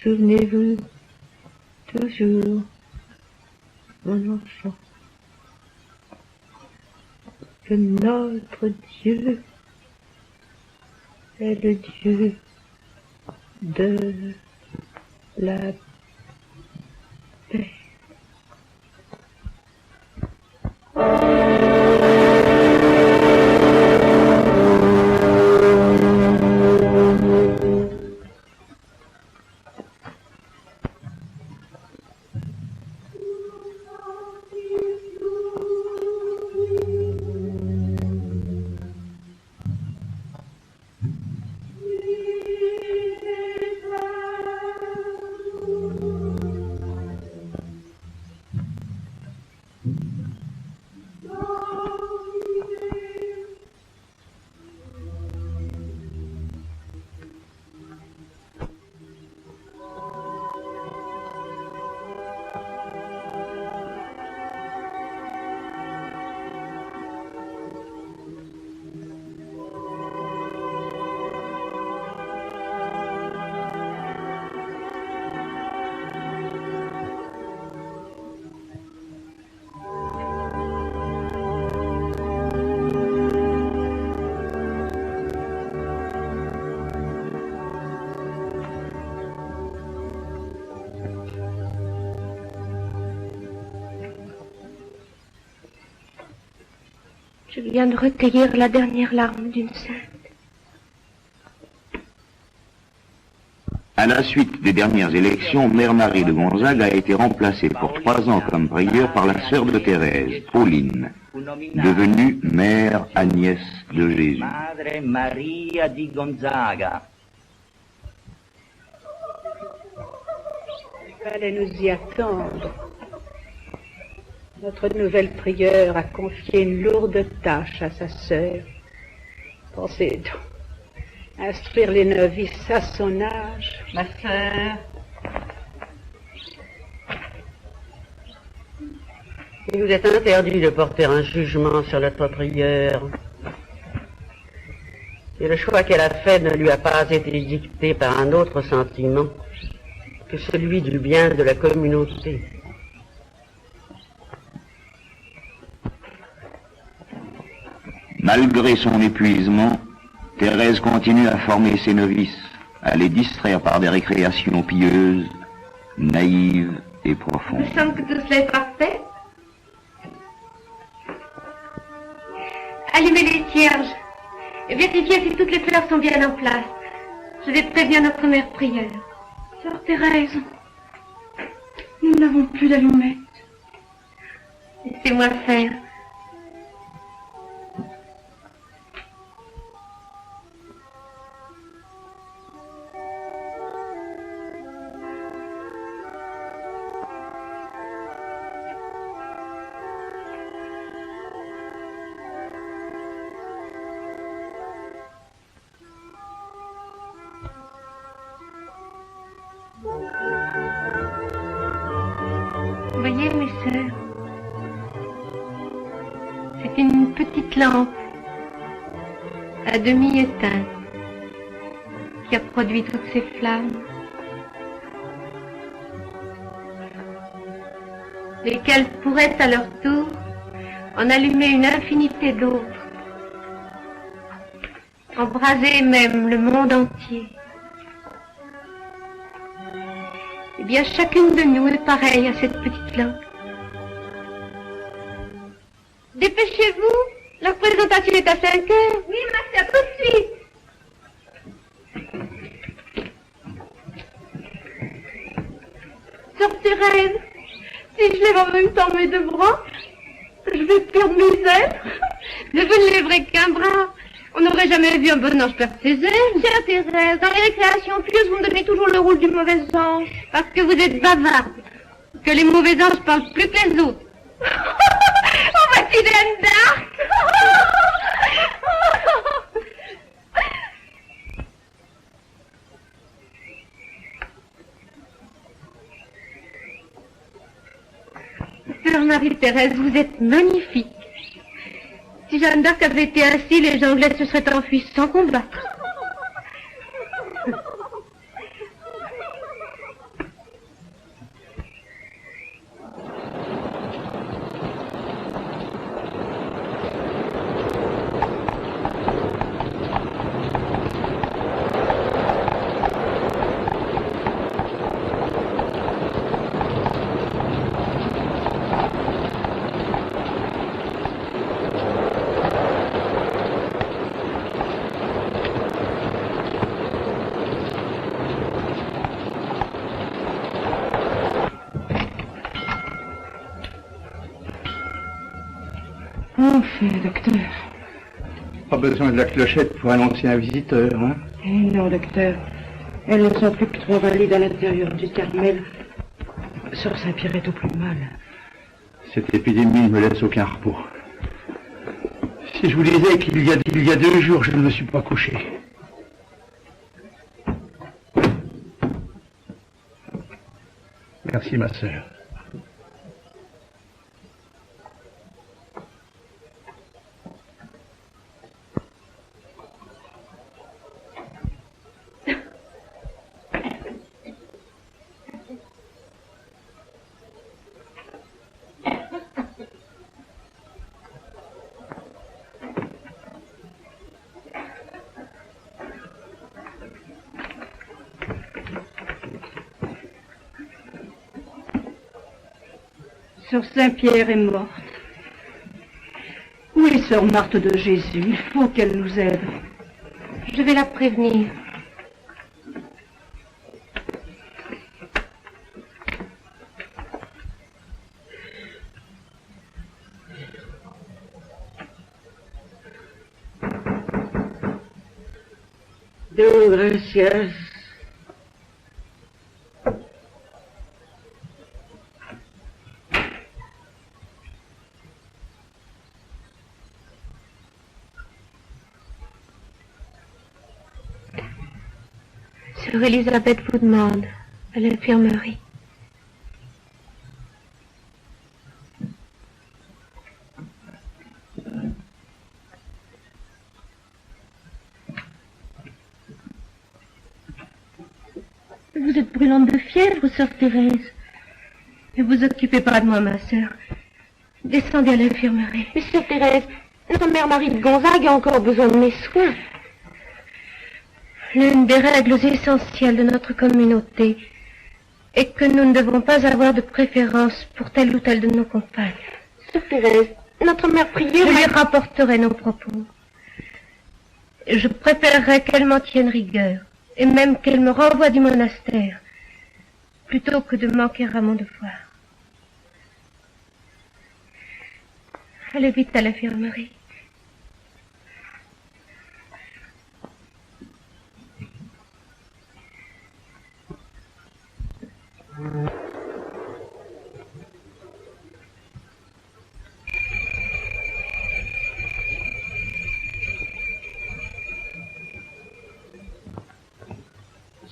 Souvenez-vous toujours, mon enfant, que notre Dieu est le Dieu de la paix. Je viens de recueillir la dernière larme d'une sainte. À la suite des dernières élections, Mère Marie de Gonzague a été remplacée pour 3 ans comme prieure par la sœur de Thérèse, Pauline, devenue Mère Agnès de Jésus. Madre Maria di Gonzaga. Il fallait nous y attendre. Notre nouvelle prieure a confié une lourde tâche à sa sœur. Pensez donc, instruire les novices à son âge. Ma sœur. Il vous est interdit de porter un jugement sur notre prieure. Et le choix qu'elle a fait ne lui a pas été dicté par un autre sentiment que celui du bien de la communauté. Malgré son épuisement, Thérèse continue à former ses novices, à les distraire par des récréations pieuses, naïves et profondes. Nous sommes que tout cela est parfait. Allumez les cierges et vérifiez si toutes les fleurs sont bien en place. Je vais prévenir notre mère prieure. Sœur Thérèse, nous n'avons plus d'allumettes. Laissez-moi faire. Voyez mes sœurs, c'est une petite lampe à demi éteinte qui a produit toutes ces flammes, lesquelles pourraient à leur tour en allumer une infinité d'autres, embraser même le monde entier. Eh bien, chacune de nous est pareille à cette petite lampe. Dépêchez-vous, la représentation est à 5 heures. Oui, ma sœur, tout de suite. Sœur Thérèse, si je lève en même temps mes 2 bras, je vais perdre mes ailes. Mais vous ne lèverez qu'un bras. On n'aurait jamais vu un bon ange perdre ses ailes. Chère Thérèse, dans les récréations pieuses, vous me donnez toujours le rôle du mauvais ange. Parce que vous êtes bavarde. Que les mauvais anges parlent plus que les autres. Oh, voici Jeanne d'Arc. Sœur Marie-Thérèse, vous êtes magnifique. Si Jeanne d'Arc avait été ainsi, les Anglais se seraient enfuis sans combattre. Enfin, docteur. Pas besoin de la clochette pour annoncer un visiteur, hein? Eh non, docteur. Elles ne sont plus que 3 valides à l'intérieur du Carmel. Sœur Saint-Pierre est au plus mal. Cette épidémie ne me laisse aucun repos. Si je vous disais qu'il y a 2 jours, je ne me suis pas couché. Merci, ma sœur. Sœur Saint-Pierre est morte. Où est sœur Marthe de Jésus, il faut qu'elle nous aide. Je vais la prévenir. Dios gracias. Sœur Elisabeth vous demande à l'infirmerie. Vous êtes brûlante de fièvre, sœur Thérèse. Ne vous occupez pas de moi, ma sœur. Descendez à l'infirmerie. Mais sœur Thérèse, notre mère Marie de Gonzague a encore besoin de mes soins. L'une des règles essentielles de notre communauté est que nous ne devons pas avoir de préférence pour telle ou telle de nos compagnes. Sœur Thérèse, notre mère priait... Je lui rapporterai nos propos. Je préférerais qu'elle m'en tienne rigueur, et même qu'elle me renvoie du monastère, plutôt que de manquer à mon devoir. Allez vite à l'infirmerie.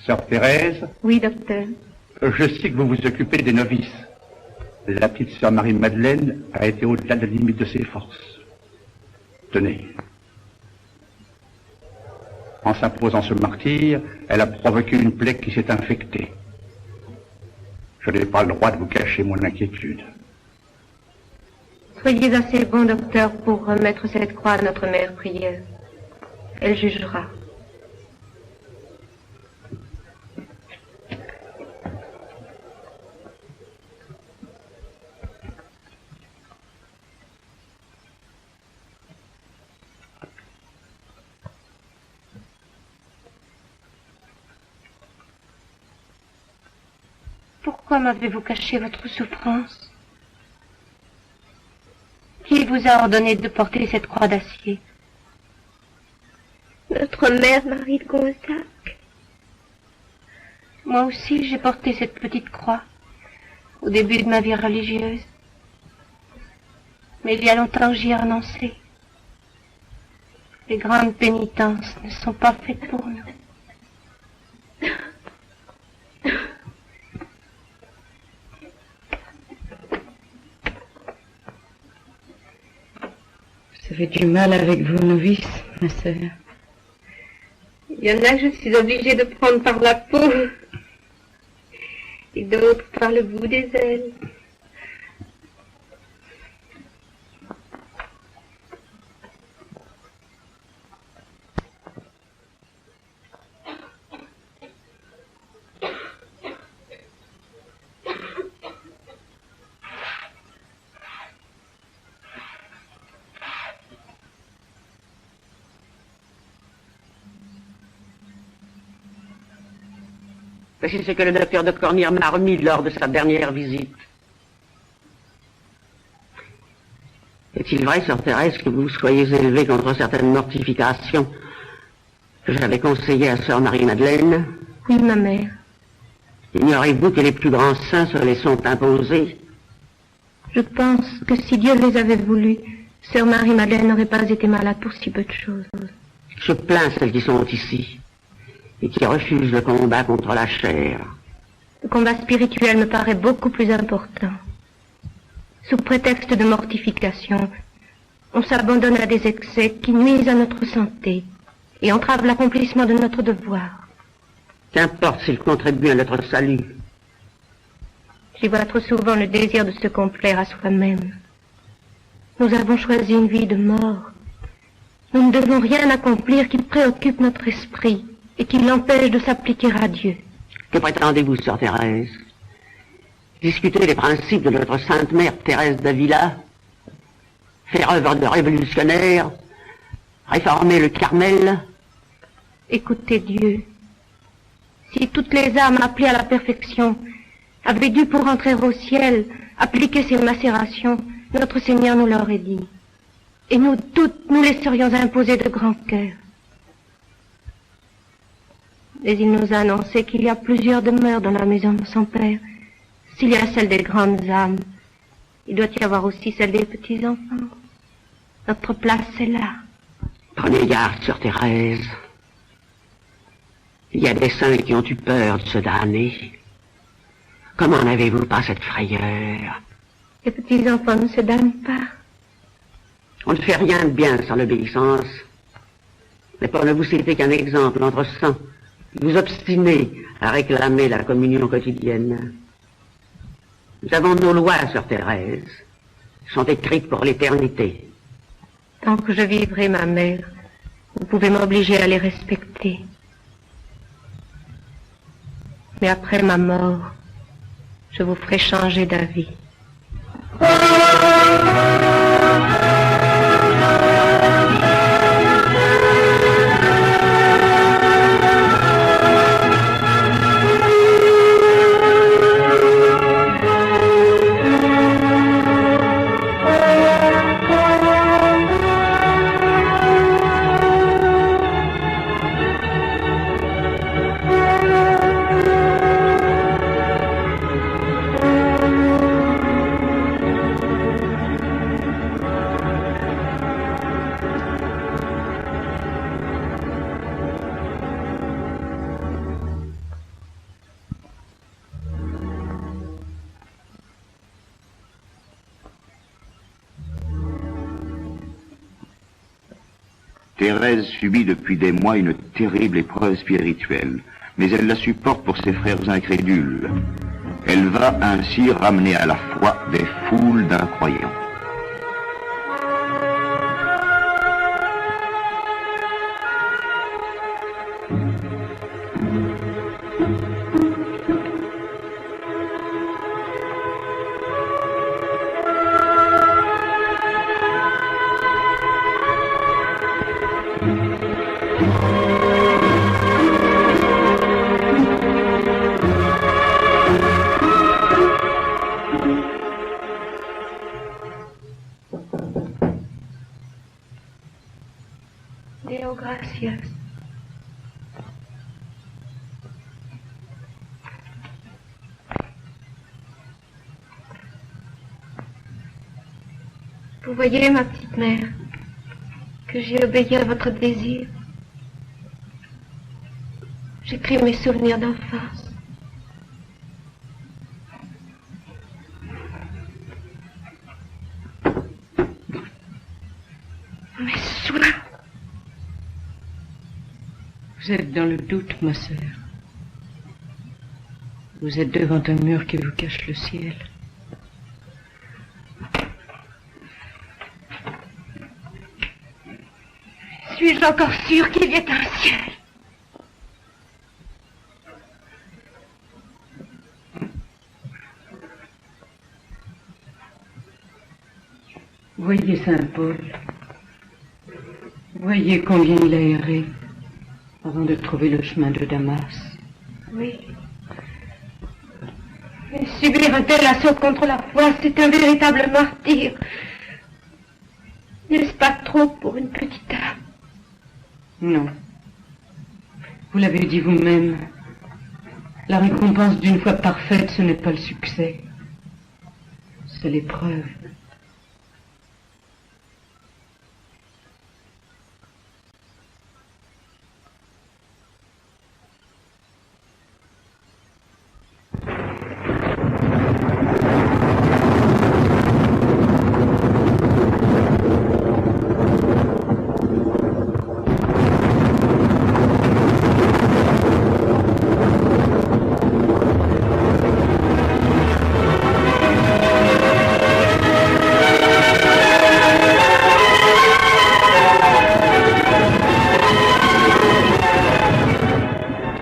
Sœur Thérèse, Oui, docteur. je sais que vous vous occupez des novices. La petite sœur Marie-Madeleine a été au-delà de la limite de ses forces. Tenez. En s'imposant ce martyre, elle a provoqué une plaie qui s'est infectée. Je n'ai pas le droit de vous cacher mon inquiétude. Soyez assez bon, docteur, pour remettre cette croix à notre mère prière. Elle jugera. Pourquoi m'avez-vous caché votre souffrance? Qui vous a ordonné de porter cette croix d'acier? Notre mère Marie de Gonzague. Moi aussi, j'ai porté cette petite croix au début de ma vie religieuse. Mais il y a longtemps que j'y ai renoncé. Les grandes pénitences ne sont pas faites pour nous. Vous avez du mal avec vos novices, ma sœur. Il y en a que je suis obligée de prendre par la peau et d'autres par le bout des ailes. C'est ce que le docteur de Cornières m'a remis lors de sa dernière visite. Est-il vrai, sœur Thérèse, que vous soyez élevée contre certaines mortifications que j'avais conseillées à sœur Marie-Madeleine? Oui, ma mère. Ignorez-vous que les plus grands saints se les sont imposés? Je pense que si Dieu les avait voulu, sœur Marie-Madeleine n'aurait pas été malade pour si peu de choses. Je plains celles qui sont ici et qui refusent le combat contre la chair. Le combat spirituel me paraît beaucoup plus important. Sous prétexte de mortification, on s'abandonne à des excès qui nuisent à notre santé et entravent l'accomplissement de notre devoir. Qu'importe s'ils contribuent à notre salut. J'y vois trop souvent le désir de se complaire à soi-même. Nous avons choisi une vie de mort. Nous ne devons rien accomplir qui préoccupe notre esprit et qui l'empêche de s'appliquer à Dieu. Que prétendez-vous, sœur Thérèse? Discuter les principes de notre sainte mère Thérèse d'Avila? faire œuvre de révolutionnaire, réformer le Carmel. Écoutez Dieu. Si toutes les âmes appelées à la perfection avaient dû pour entrer au ciel appliquer ces macérations, notre Seigneur nous l'aurait dit. Et nous toutes nous laisserions imposer de grands cœurs. Mais il nous a annoncé qu'il y a plusieurs demeures dans la maison de son Père. S'il y a celle des grandes âmes, il doit y avoir aussi celle des petits enfants. Notre place est là. Prenez garde, sœur Thérèse. Il y a des saints qui ont eu peur de se damner. Comment n'avez-vous pas cette frayeur? Les petits enfants ne se damnent pas. On ne fait rien de bien sans l'obéissance. Mais pour ne vous citer qu'un exemple entre saints, vous obstinez à réclamer la communion quotidienne. Nous avons nos lois, sœur Thérèse. Elles sont écrites pour l'éternité. Tant que je vivrai, ma mère, vous pouvez m'obliger à les respecter. Mais après ma mort, je vous ferai changer d'avis. Thérèse subit depuis des mois une terrible épreuve spirituelle, mais elle la supporte pour ses frères incrédules. Elle va ainsi ramener à la foi des foules d'incroyants. Deo gracias. Vous voyez, ma petite mère, que j'ai obéi à votre désir. J'écris mes souvenirs d'enfance. Mes soins. Vous êtes dans le doute, ma sœur. Vous êtes devant un mur qui vous cache le ciel. Suis-je encore sûre qu'il y ait un ciel? Voyez Saint Paul. Voyez combien il a erré avant de trouver le chemin de Damas. Oui. Mais subir un tel assaut contre la foi, c'est un véritable martyre. N'est-ce pas trop pour une petite âme? Non. Vous l'avez dit vous-même. La récompense d'une foi parfaite, ce n'est pas le succès. C'est l'épreuve.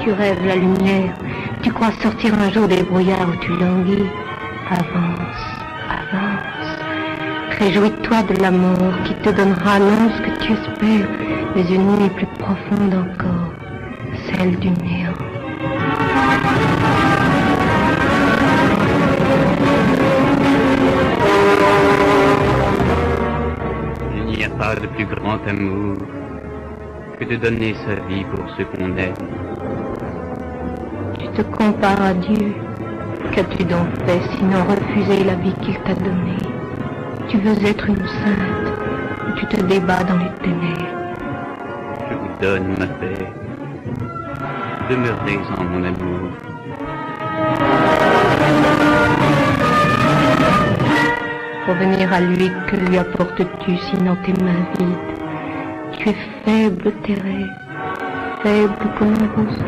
Tu rêves la lumière, tu crois sortir un jour des brouillards où tu languis. Avance, avance, Réjouis-toi de l'amour qui te donnera non ce que tu espères, mais une nuit plus profonde encore, celle du néant. Il n'y a pas de plus grand amour que de donner sa vie pour ce qu'on aime. Tu te compares à Dieu. Qu'as-tu donc fait sinon refuser la vie qu'il t'a donnée? Tu veux être une sainte, et tu te débats dans les ténèbres. Je vous donne ma paix. Demeurez en mon amour. Pour venir à lui, que lui apportes-tu sinon tes mains vides? Tu es faible, Thérèse, faible comme un roseau.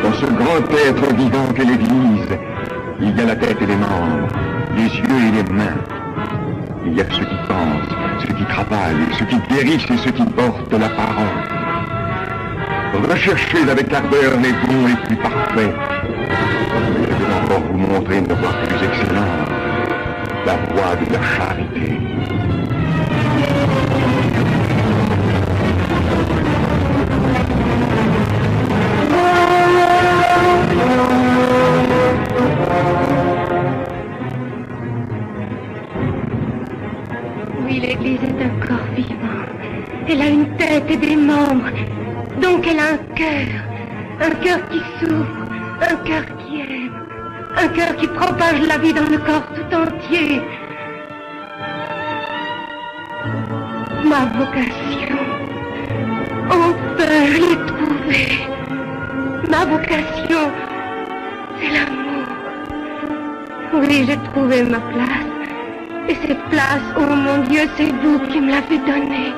Dans ce grand être vivant qu'est l'Église, il y a la tête et les membres, les yeux et les mains. Il y a ceux qui pensent, ceux qui travaillent, ceux qui guérissent et ceux qui portent la parole. Recherchez avec ardeur les bons les plus parfaits. Mais je vais encore vous montrer une voie plus excellente, la voie de la charité. Oui, l'Église est un corps vivant. Elle a une tête et des membres. Donc elle a un cœur qui souffre, un cœur qui aime, un cœur qui propage la vie dans le corps tout entier. Ma vocation, enfin je l'ai trouvée. Ma vocation, c'est l'amour. Oui, j'ai trouvé ma place. Et cette place, oh mon Dieu, c'est vous qui me l'avez donnée.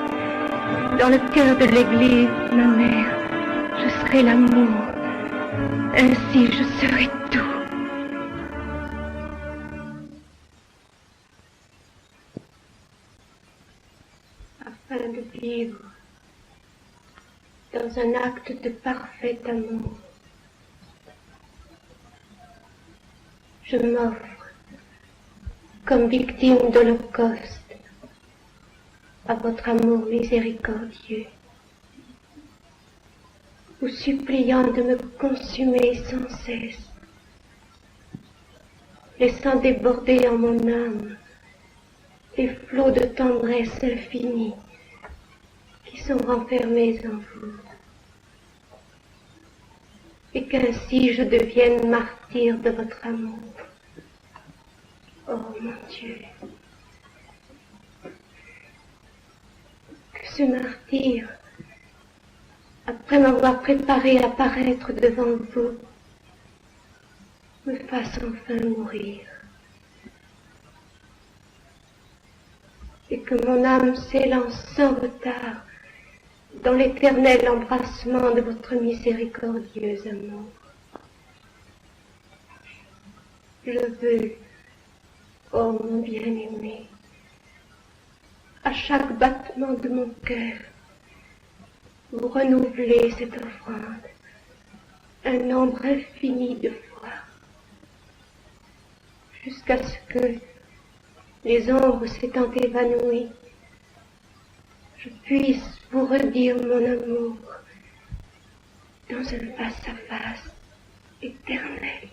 Dans le cœur de l'Église, ma mère, je serai l'amour. Ainsi, je serai tout. Afin de vivre dans un acte de parfait amour, je m'offre comme victime d'Holocauste à votre amour miséricordieux, vous suppliant de me consumer sans cesse, laissant déborder en mon âme les flots de tendresse infinie qui sont renfermés en vous, et qu'ainsi je devienne martyr de votre amour. Oh mon Dieu, que ce martyr, après m'avoir préparé à paraître devant vous, me fasse enfin mourir, et que mon âme s'élance sans retard dans l'éternel embrassement de votre miséricordieux amour. Je veux, oh mon bien-aimé, à chaque battement de mon cœur, vous renouvelez cette offrande, un nombre infini de fois, jusqu'à ce que, les ombres s'étant évanouies, je puisse vous redire mon amour dans un face-à-face éternel.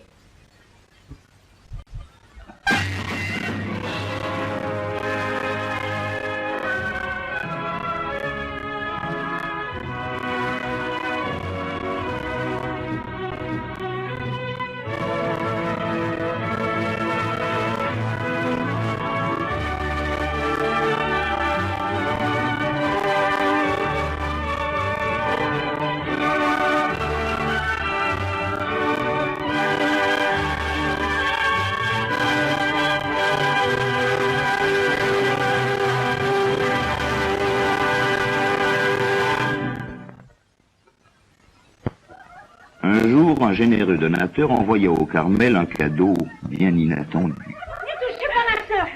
Un généreux donateur envoya au Carmel un cadeau bien inattendu. Ne touchez pas ma sœur.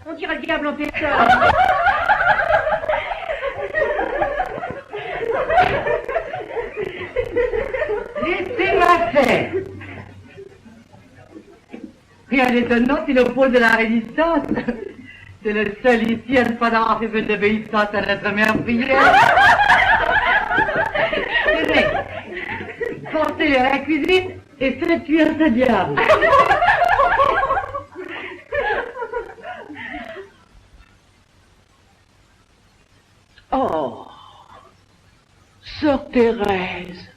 On dirait le diable en pétard. Laissez-moi faire. Rien d'étonnant s'il oppose de la résistance. C'est le seul ici à ne pas avoir fait peu d'obéissance à notre mère prière. Tenez, portez-le à la cuisine et faites cuire ce diable. Oh, Sœur Thérèse.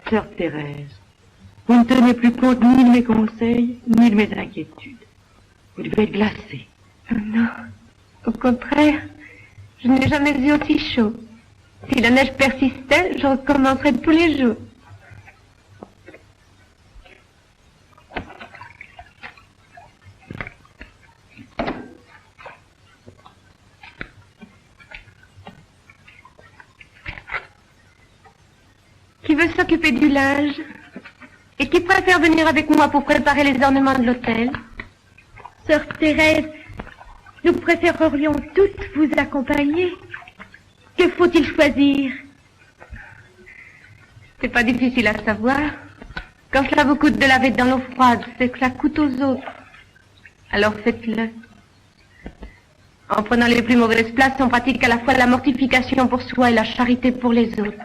Sœur Thérèse, vous ne tenez plus compte ni de mes conseils, ni de mes inquiétudes. Vous devez être glacée. Non, au contraire, je n'ai jamais eu aussi chaud. Si la neige persistait, je recommencerais tous les jours. Qui veut s'occuper du linge et qui préfère venir avec moi pour préparer les ornements de l'hôtel? Sœur Thérèse, nous préférerions toutes vous accompagner. Que faut-il choisir? C'est pas difficile à savoir. Quand cela vous coûte de laver dans l'eau froide, c'est que ça coûte aux autres. Alors faites-le. En prenant les plus mauvaises places, on pratique à la fois la mortification pour soi et la charité pour les autres.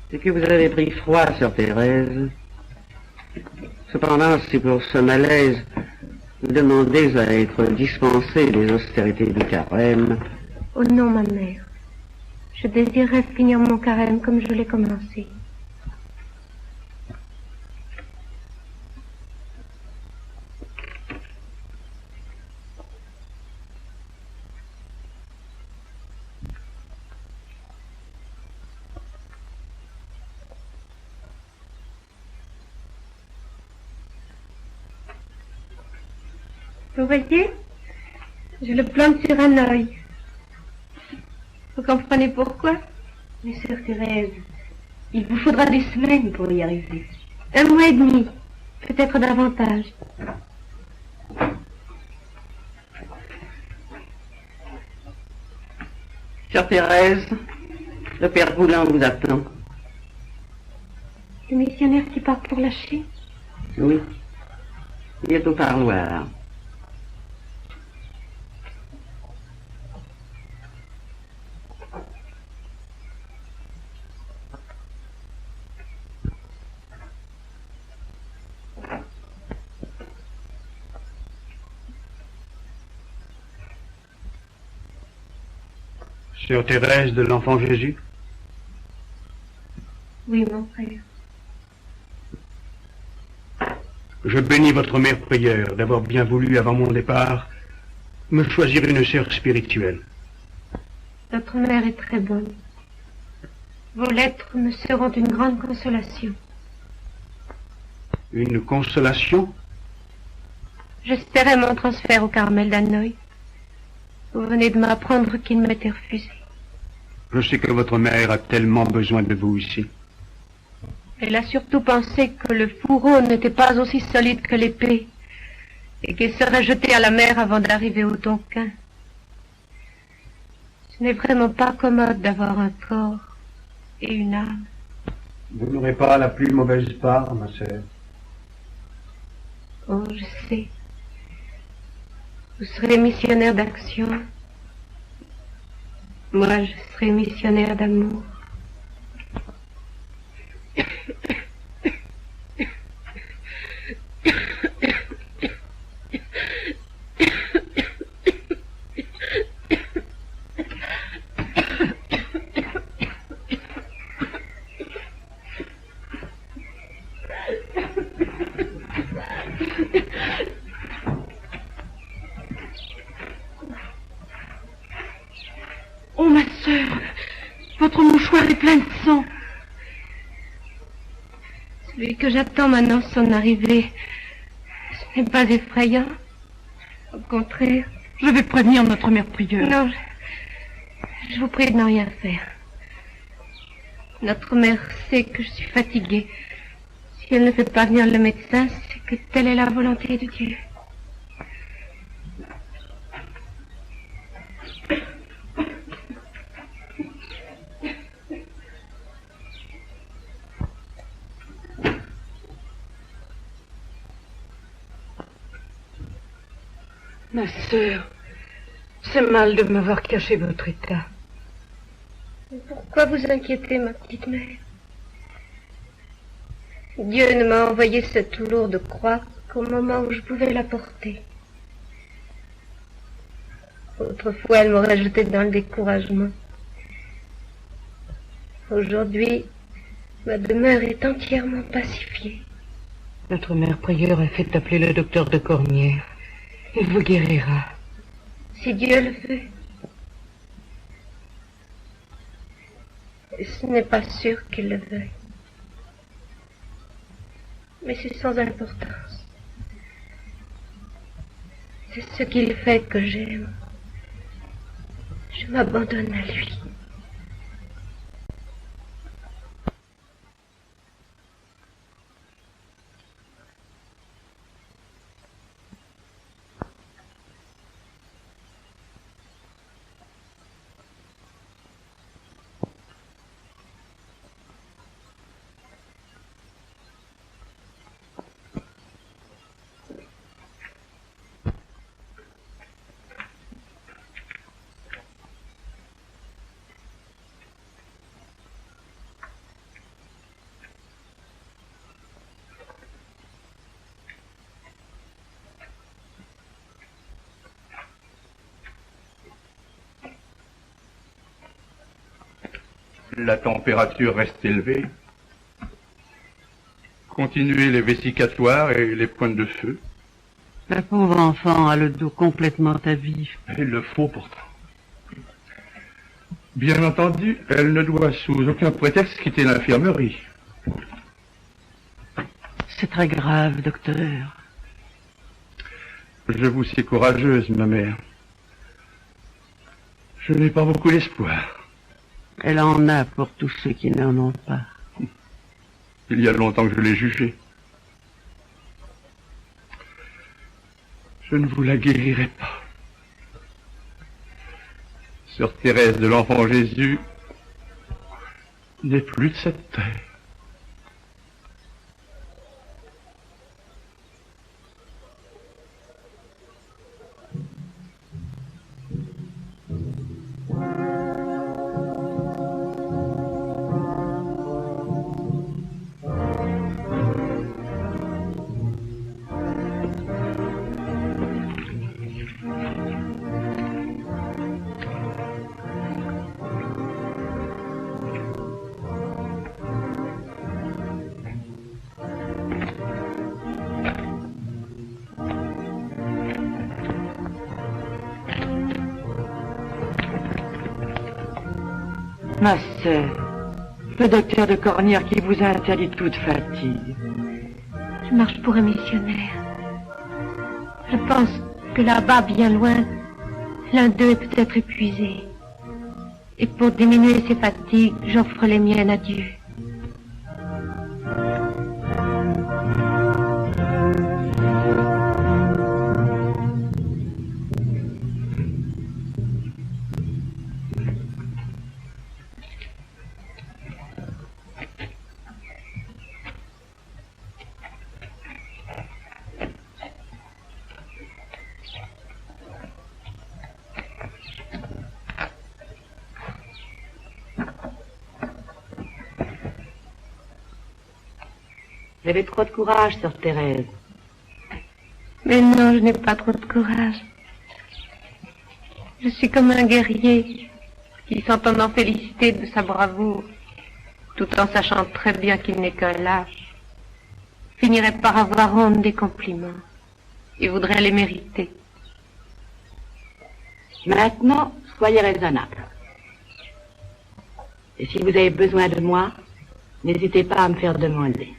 C'est que vous avez pris froid, Sœur Thérèse. Cependant, si pour ce malaise, vous demandez à être dispensée des austérités du carême... Oh non, ma mère. Je désirerais finir mon carême comme je l'ai commencé. Vous voyez, je le plante sur un œil. Vous comprenez pourquoi? Mais sœur Thérèse, il vous faudra des semaines pour y arriver. 1 mois et demi, peut-être davantage. Sœur Thérèse, le père Boulin vous attend. Le missionnaire qui part pour la Chine? Oui, il est au parloir. Sœur Thérèse de l'Enfant Jésus? Oui, mon frère. Je bénis votre mère prière d'avoir bien voulu, avant mon départ, me choisir une sœur spirituelle. Notre mère est très bonne. Vos lettres me seront d'une grande consolation. Une consolation? J'espérais mon transfert au Carmel d'Hanoï. Vous venez de m'apprendre qu'il m'était refusé. Je sais que votre mère a tellement besoin de vous ici. Elle a surtout pensé que le fourreau n'était pas aussi solide que l'épée et qu'il serait jeté à la mer avant d'arriver au Tonkin. Ce n'est vraiment pas commode d'avoir un corps et une âme. Vous n'aurez pas la plus mauvaise part, ma sœur. Oh, je sais. Vous serez missionnaire d'action. Moi, je serai missionnaire d'amour. Oh, ma sœur, votre mouchoir est plein de sang. Celui que j'attends maintenant, son arrivée, ce n'est pas effrayant. Au contraire. Je vais prévenir notre mère prieure. Non, je vous prie de ne rien faire. Notre mère sait que je suis fatiguée. Si elle ne fait pas venir le médecin, c'est que telle est la volonté de Dieu. Ma sœur, c'est mal de m'avoir caché votre état. Pourquoi vous inquiétez, ma petite mère? Dieu ne m'a envoyé cette lourde croix qu'au moment où je pouvais la porter. Autrefois, elle m'aurait jeté dans le découragement. Aujourd'hui, ma demeure est entièrement pacifiée. Notre mère prieure a fait appeler le docteur de Cormières. Il vous guérira. Si Dieu le veut. Et ce n'est pas sûr qu'il le veuille. Mais c'est sans importance. C'est ce qu'il fait que j'aime. Je m'abandonne à lui. La température reste élevée. Continuez les vésicatoires et les pointes de feu. La pauvre enfant a le dos complètement à vif. Il le faut pourtant. Bien entendu, elle ne doit sous aucun prétexte quitter l'infirmerie. C'est très grave, docteur. Je vous sais courageuse, ma mère. Je n'ai pas beaucoup d'espoir. Elle en a pour tous ceux qui n'en ont pas. Il y a longtemps que je l'ai jugée. Je ne vous la guérirai pas. Sœur Thérèse de l'Enfant Jésus n'est plus de cette terre. Ma sœur, le docteur de Cornières qui vous a interdit toute fatigue. Je marche pour un missionnaire. Je pense que là-bas, bien loin, l'un d'eux est peut-être épuisé. Et pour diminuer ses fatigues, j'offre les miennes à Dieu. Vous avez trop de courage, sœur Thérèse. Mais non, je n'ai pas trop de courage. Je suis comme un guerrier qui, s'entendant féliciter de sa bravoure, tout en sachant très bien qu'il n'est qu'un lâche, finirait par avoir honte des compliments et voudrait les mériter. Maintenant, soyez raisonnable. Et si vous avez besoin de moi, n'hésitez pas à me faire demander.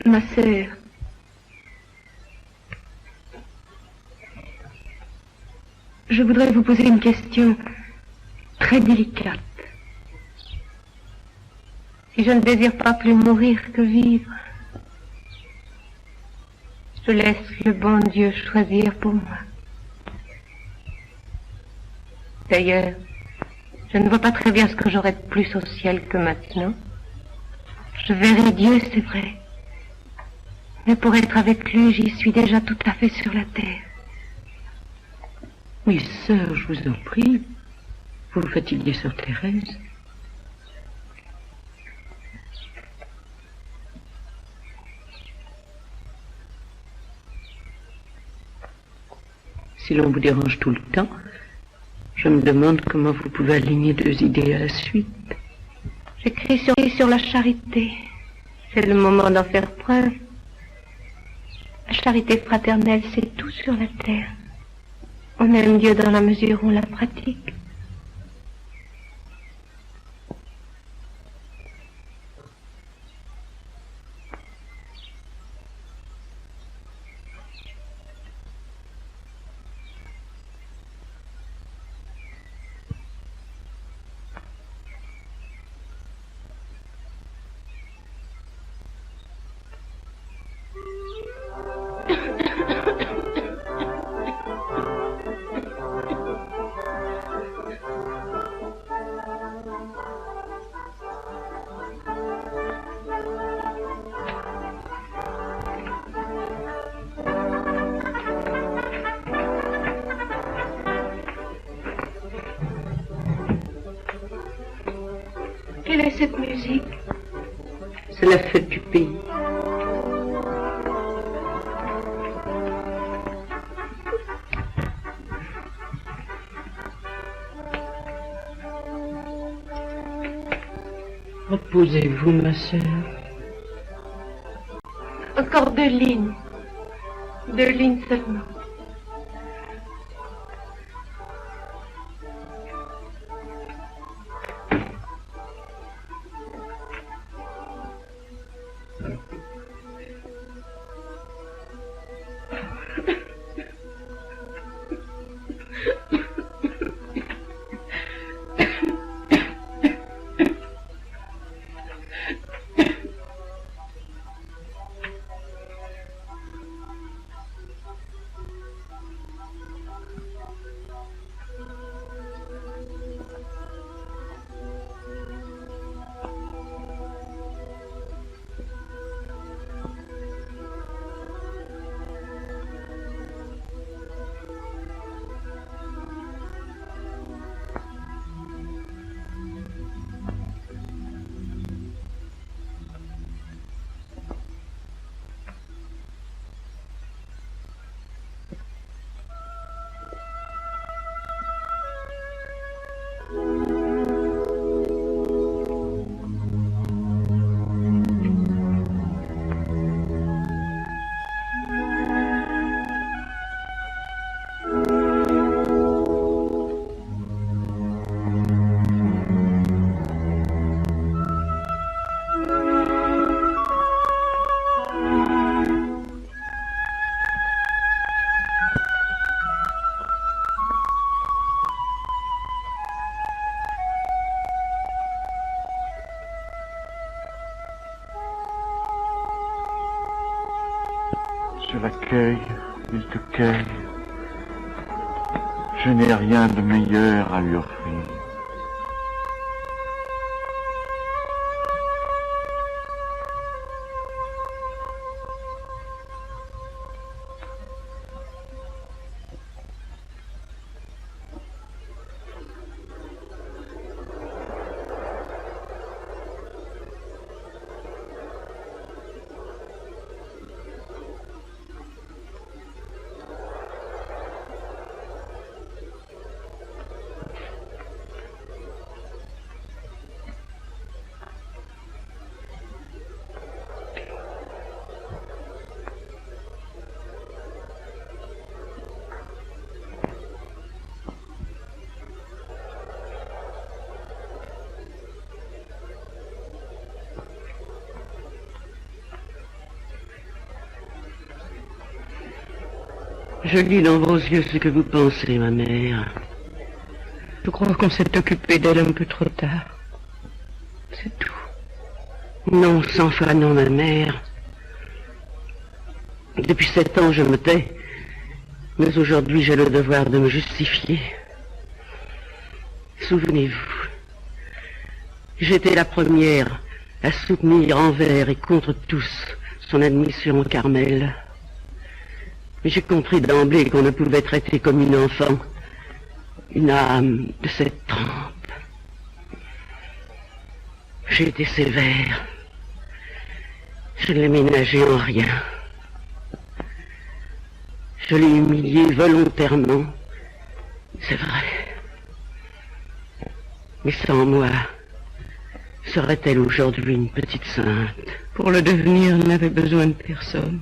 Ma sœur, je voudrais vous poser une question très délicate. Si je ne désire pas plus mourir que vivre, je laisse le bon Dieu choisir pour moi. D'ailleurs, je ne vois pas très bien ce que j'aurai de plus au ciel que maintenant. Je verrai Dieu, c'est vrai. Mais pour être avec lui, j'y suis déjà tout à fait sur la terre. Oui, sœur, je vous en prie. Vous vous fatiguez, sœur Thérèse. Si l'on vous dérange tout le temps, je me demande comment vous pouvez aligner deux idées à la suite. J'écris sur la charité. C'est le moment d'en faire preuve. La charité fraternelle, c'est tout sur la terre. On aime Dieu dans la mesure où on la pratique. Quelle est cette musique? C'est la fête du pays. Reposez-vous, ma sœur. Encore 2 lignes. 2 lignes seulement. Je l'accueille, il te cueille. Je n'ai rien de meilleur à lui offrir. Je lis dans vos yeux ce que vous pensez, ma mère. Je crois qu'on s'est occupé d'elle un peu trop tard. C'est tout. Non, 100 fois non, ma mère. Depuis 7 ans, je me tais. Mais aujourd'hui, j'ai le devoir de me justifier. Souvenez-vous, j'étais la première à soutenir envers et contre tous son admission au Carmel. Mais j'ai compris d'emblée qu'on ne pouvait traiter comme une enfant une âme de cette trempe. J'ai été sévère. Je ne l'ai ménagé en rien. Je l'ai humiliée volontairement, c'est vrai. Mais sans moi, serait-elle aujourd'hui une petite sainte? Pour le devenir, elle n'avait besoin de personne.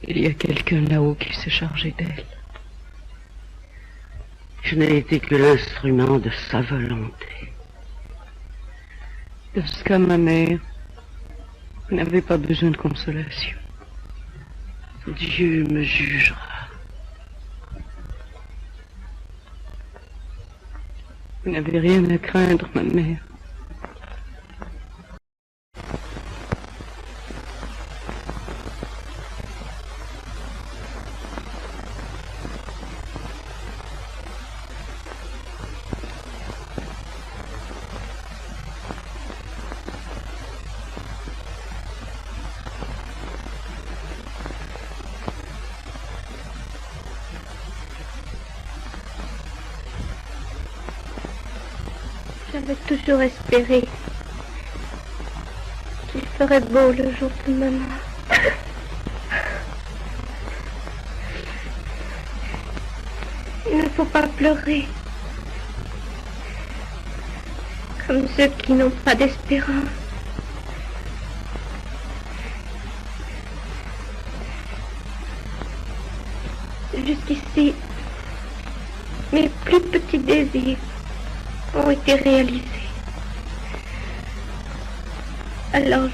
Il y a quelqu'un là-haut qui s'est chargé d'elle. Je n'ai été que l'instrument de sa volonté. De ce cas, ma mère, vous n'avez pas besoin de consolation. Dieu me jugera. Vous n'avez rien à craindre, ma mère. J'avais toujours espéré qu'il ferait beau le jour de ma mort. Il ne faut pas pleurer comme ceux qui n'ont pas d'espérance. Jusqu'ici, mes plus petits désirs ont été réalisés. Alors,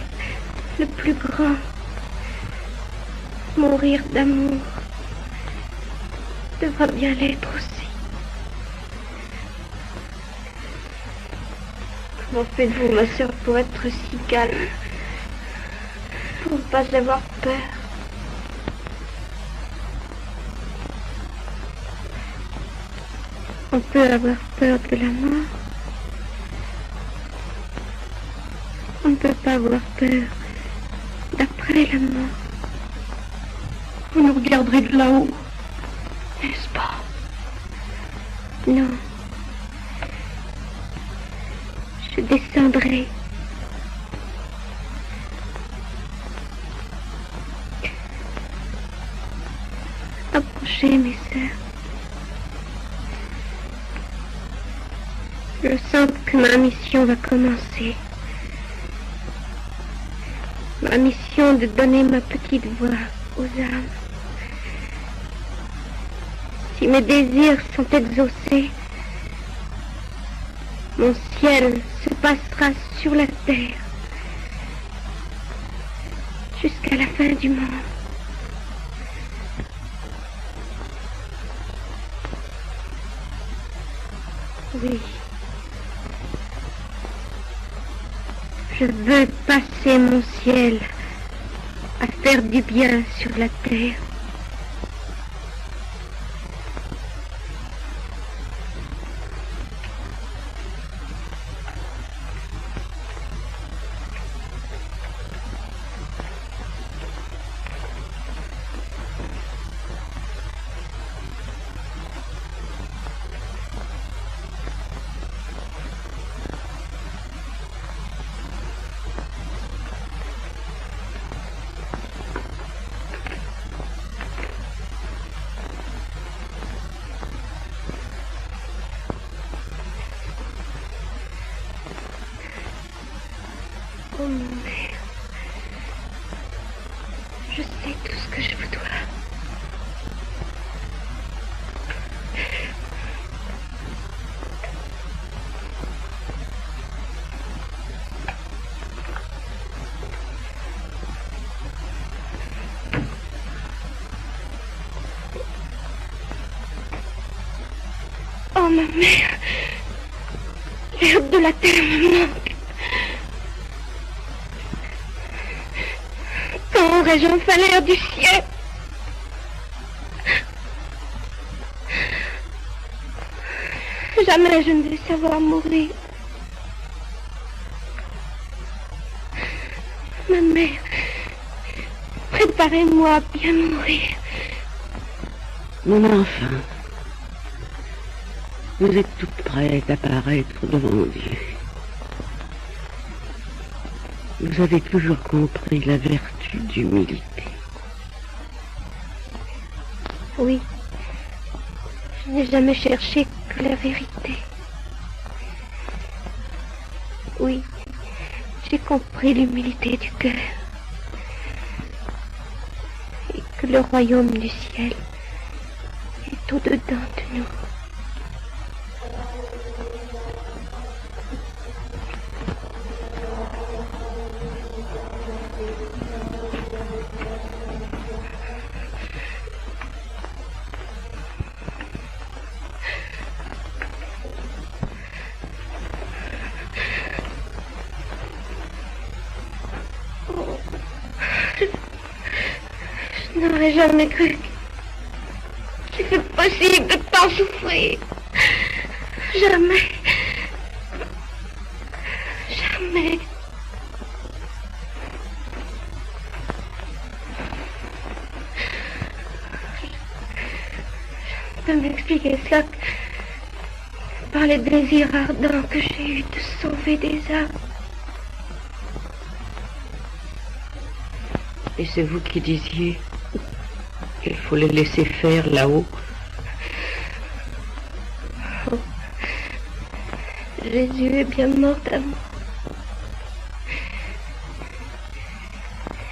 le plus grand, mourir d'amour, devra bien l'être aussi. Comment faites-vous, ma sœur, pour être si calme, pour ne pas avoir peur? On peut avoir peur de la mort. On ne peut pas avoir peur d'après la mort. Vous nous regarderez de là-haut, n'est-ce pas? Non. Je descendrai. Approchez, mes sœurs. Je sens que ma mission va commencer. Ma mission de donner ma petite voix aux âmes. Si mes désirs sont exaucés, mon ciel se passera sur la terre jusqu'à la fin du monde. Oui. Je veux passer mon ciel à faire du bien sur la terre. Oh mon mère, je sais tout ce que je vous dois. Oh ma mère, l'herbe de la terre me manque. Quand aurais-je enfin l'air du ciel? Jamais je ne vais savoir mourir. Ma mère, préparez-moi à bien mourir. Mon enfant, vous êtes toute prête à paraître devant Dieu. Vous avez toujours compris la vertu d'humilité. Oui, je n'ai jamais cherché que la vérité. Oui, j'ai compris l'humilité du cœur. Et que le royaume du ciel est au-dedans de nous. Je n'aurais jamais cru qu'il fût possible de tant souffrir. Jamais. Jamais. Je peux m'expliquer cela par le désir ardent que j'ai eu de sauver des âmes. Et c'est vous qui disiez qu'il faut les laisser faire là-haut. Oh. Jésus est bien mort d'amour.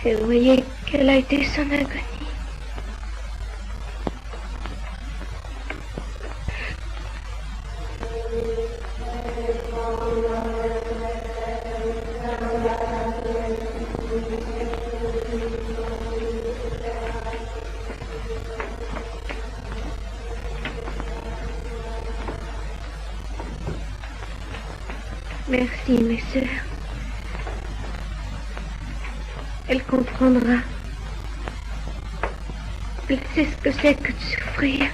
Et voyez quelle a été son agonie. Merci, mes sœurs. Elle comprendra. Elle sait ce que c'est que de souffrir.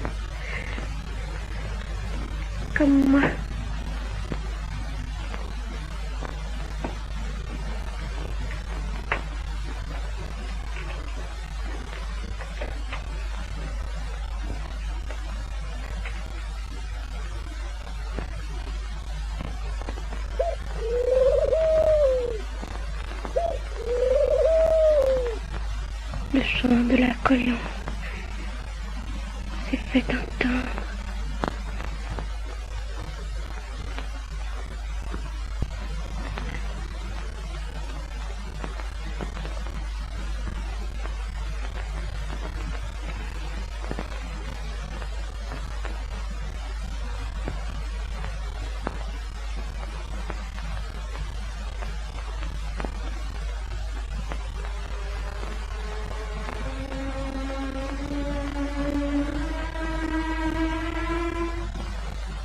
Comme moi. Le chant de la colombe s'est fait entendre.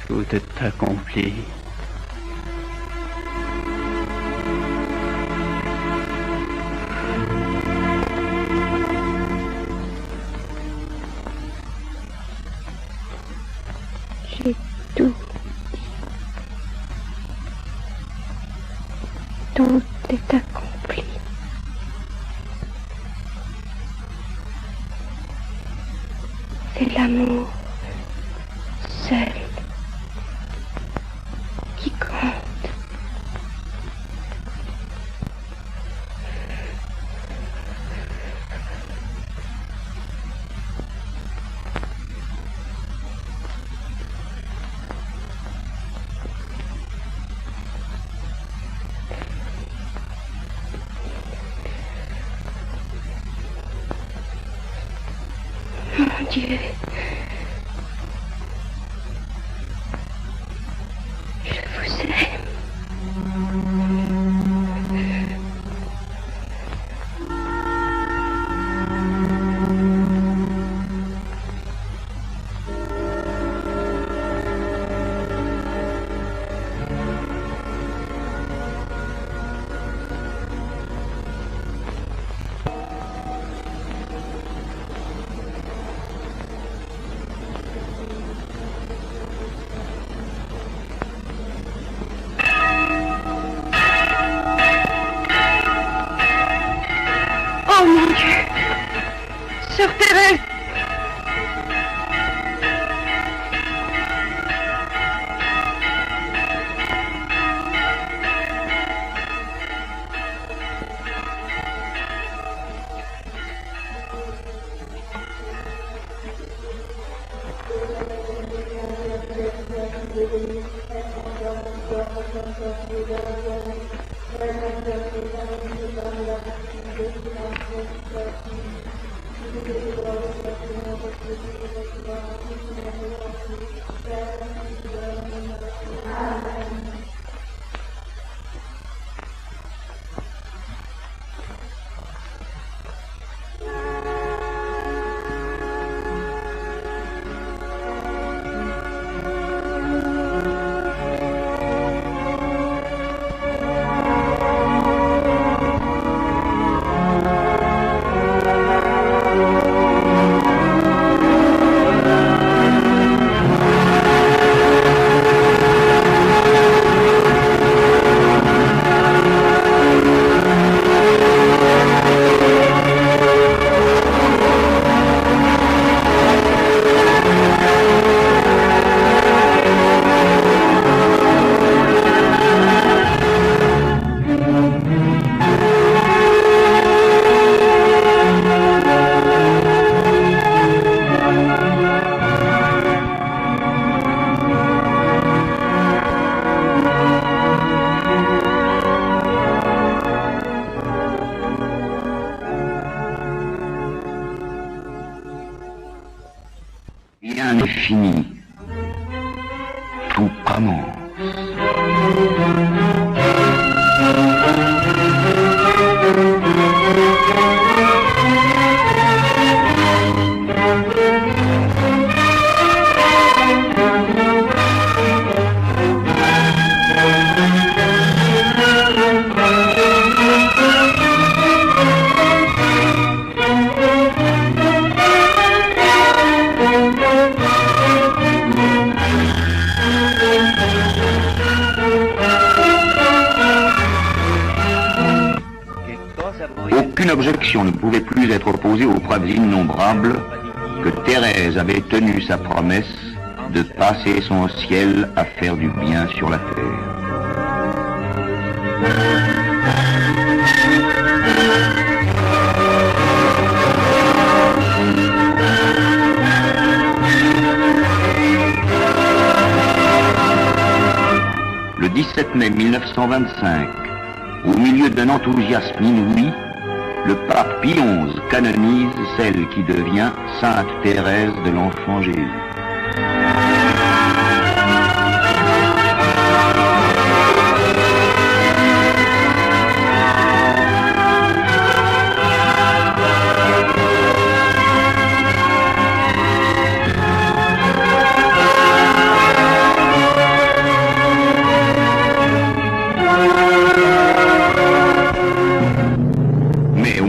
Tout est accompli. J'ai tout dit. Tout est accompli. C'est l'amour seul qui compte. Mon Dieu. Je vous aime. Oh mon Dieu! Sœur Thérèse! Rien n'est fini. Tout commence. Aucune objection ne pouvait plus être opposée aux preuves innombrables que Thérèse avait tenu sa promesse de passer son ciel à faire du bien sur la terre. Le 17 mai 1925, au milieu d'un enthousiasme inouï, le pape Pie XI canonise celle qui devient Sainte Thérèse de l'Enfant Jésus.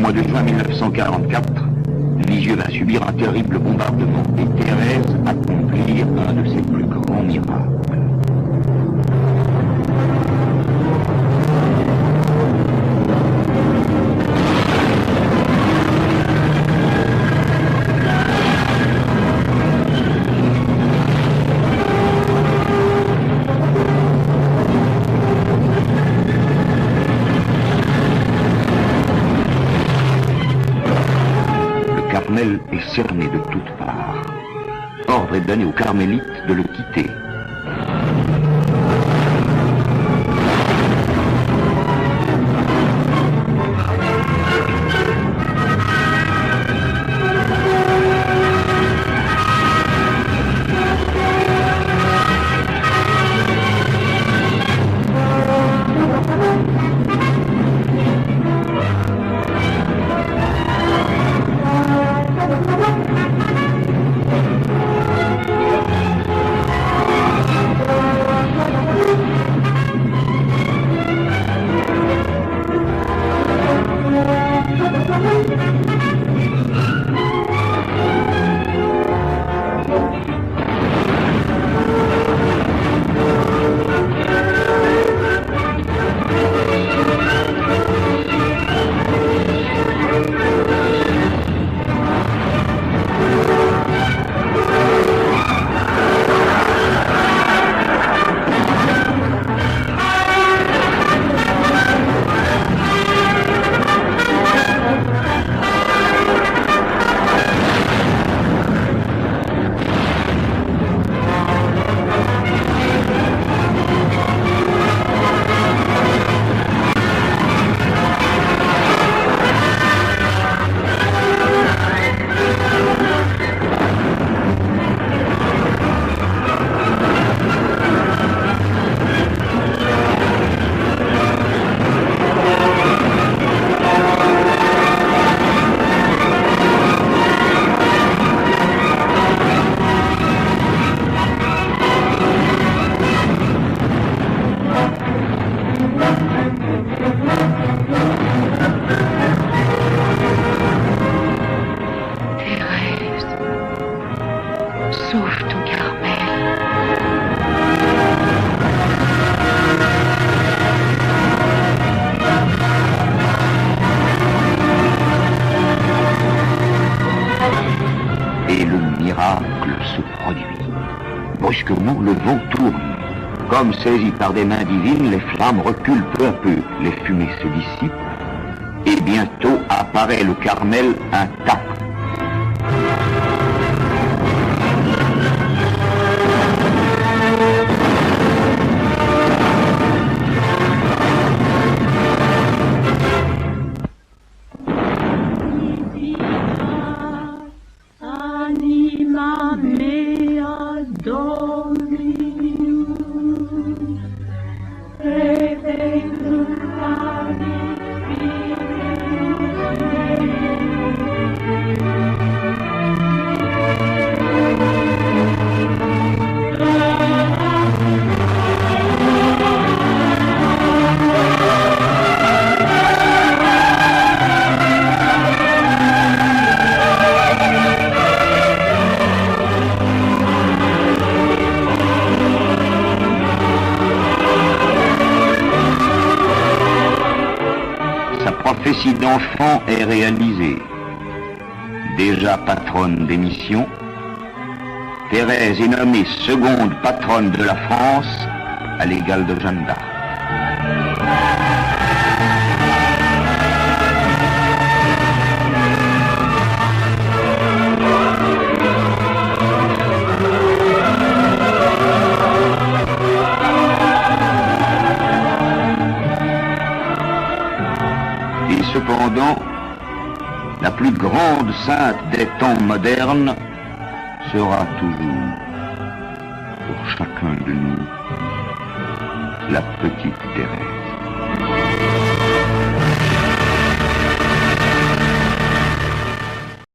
De juin 1944, Lisieux va subir un terrible bombardement et Thérèse accomplir un de ses plus grands miracles. Est cerné de toutes parts. Ordre est donné aux carmélites de le quitter. Brusquement, le vent tourne. Comme saisi par des mains divines, les flammes reculent peu à peu. Les fumées se dissipent et bientôt apparaît le Carmel intact. Anima me récit d'enfant est réalisé. Déjà patronne des missions, Thérèse est nommée seconde patronne de la France à l'égal de Jeanne d'Arc. Et cependant, la plus grande sainte des temps modernes sera toujours, pour chacun de nous, la petite Thérèse.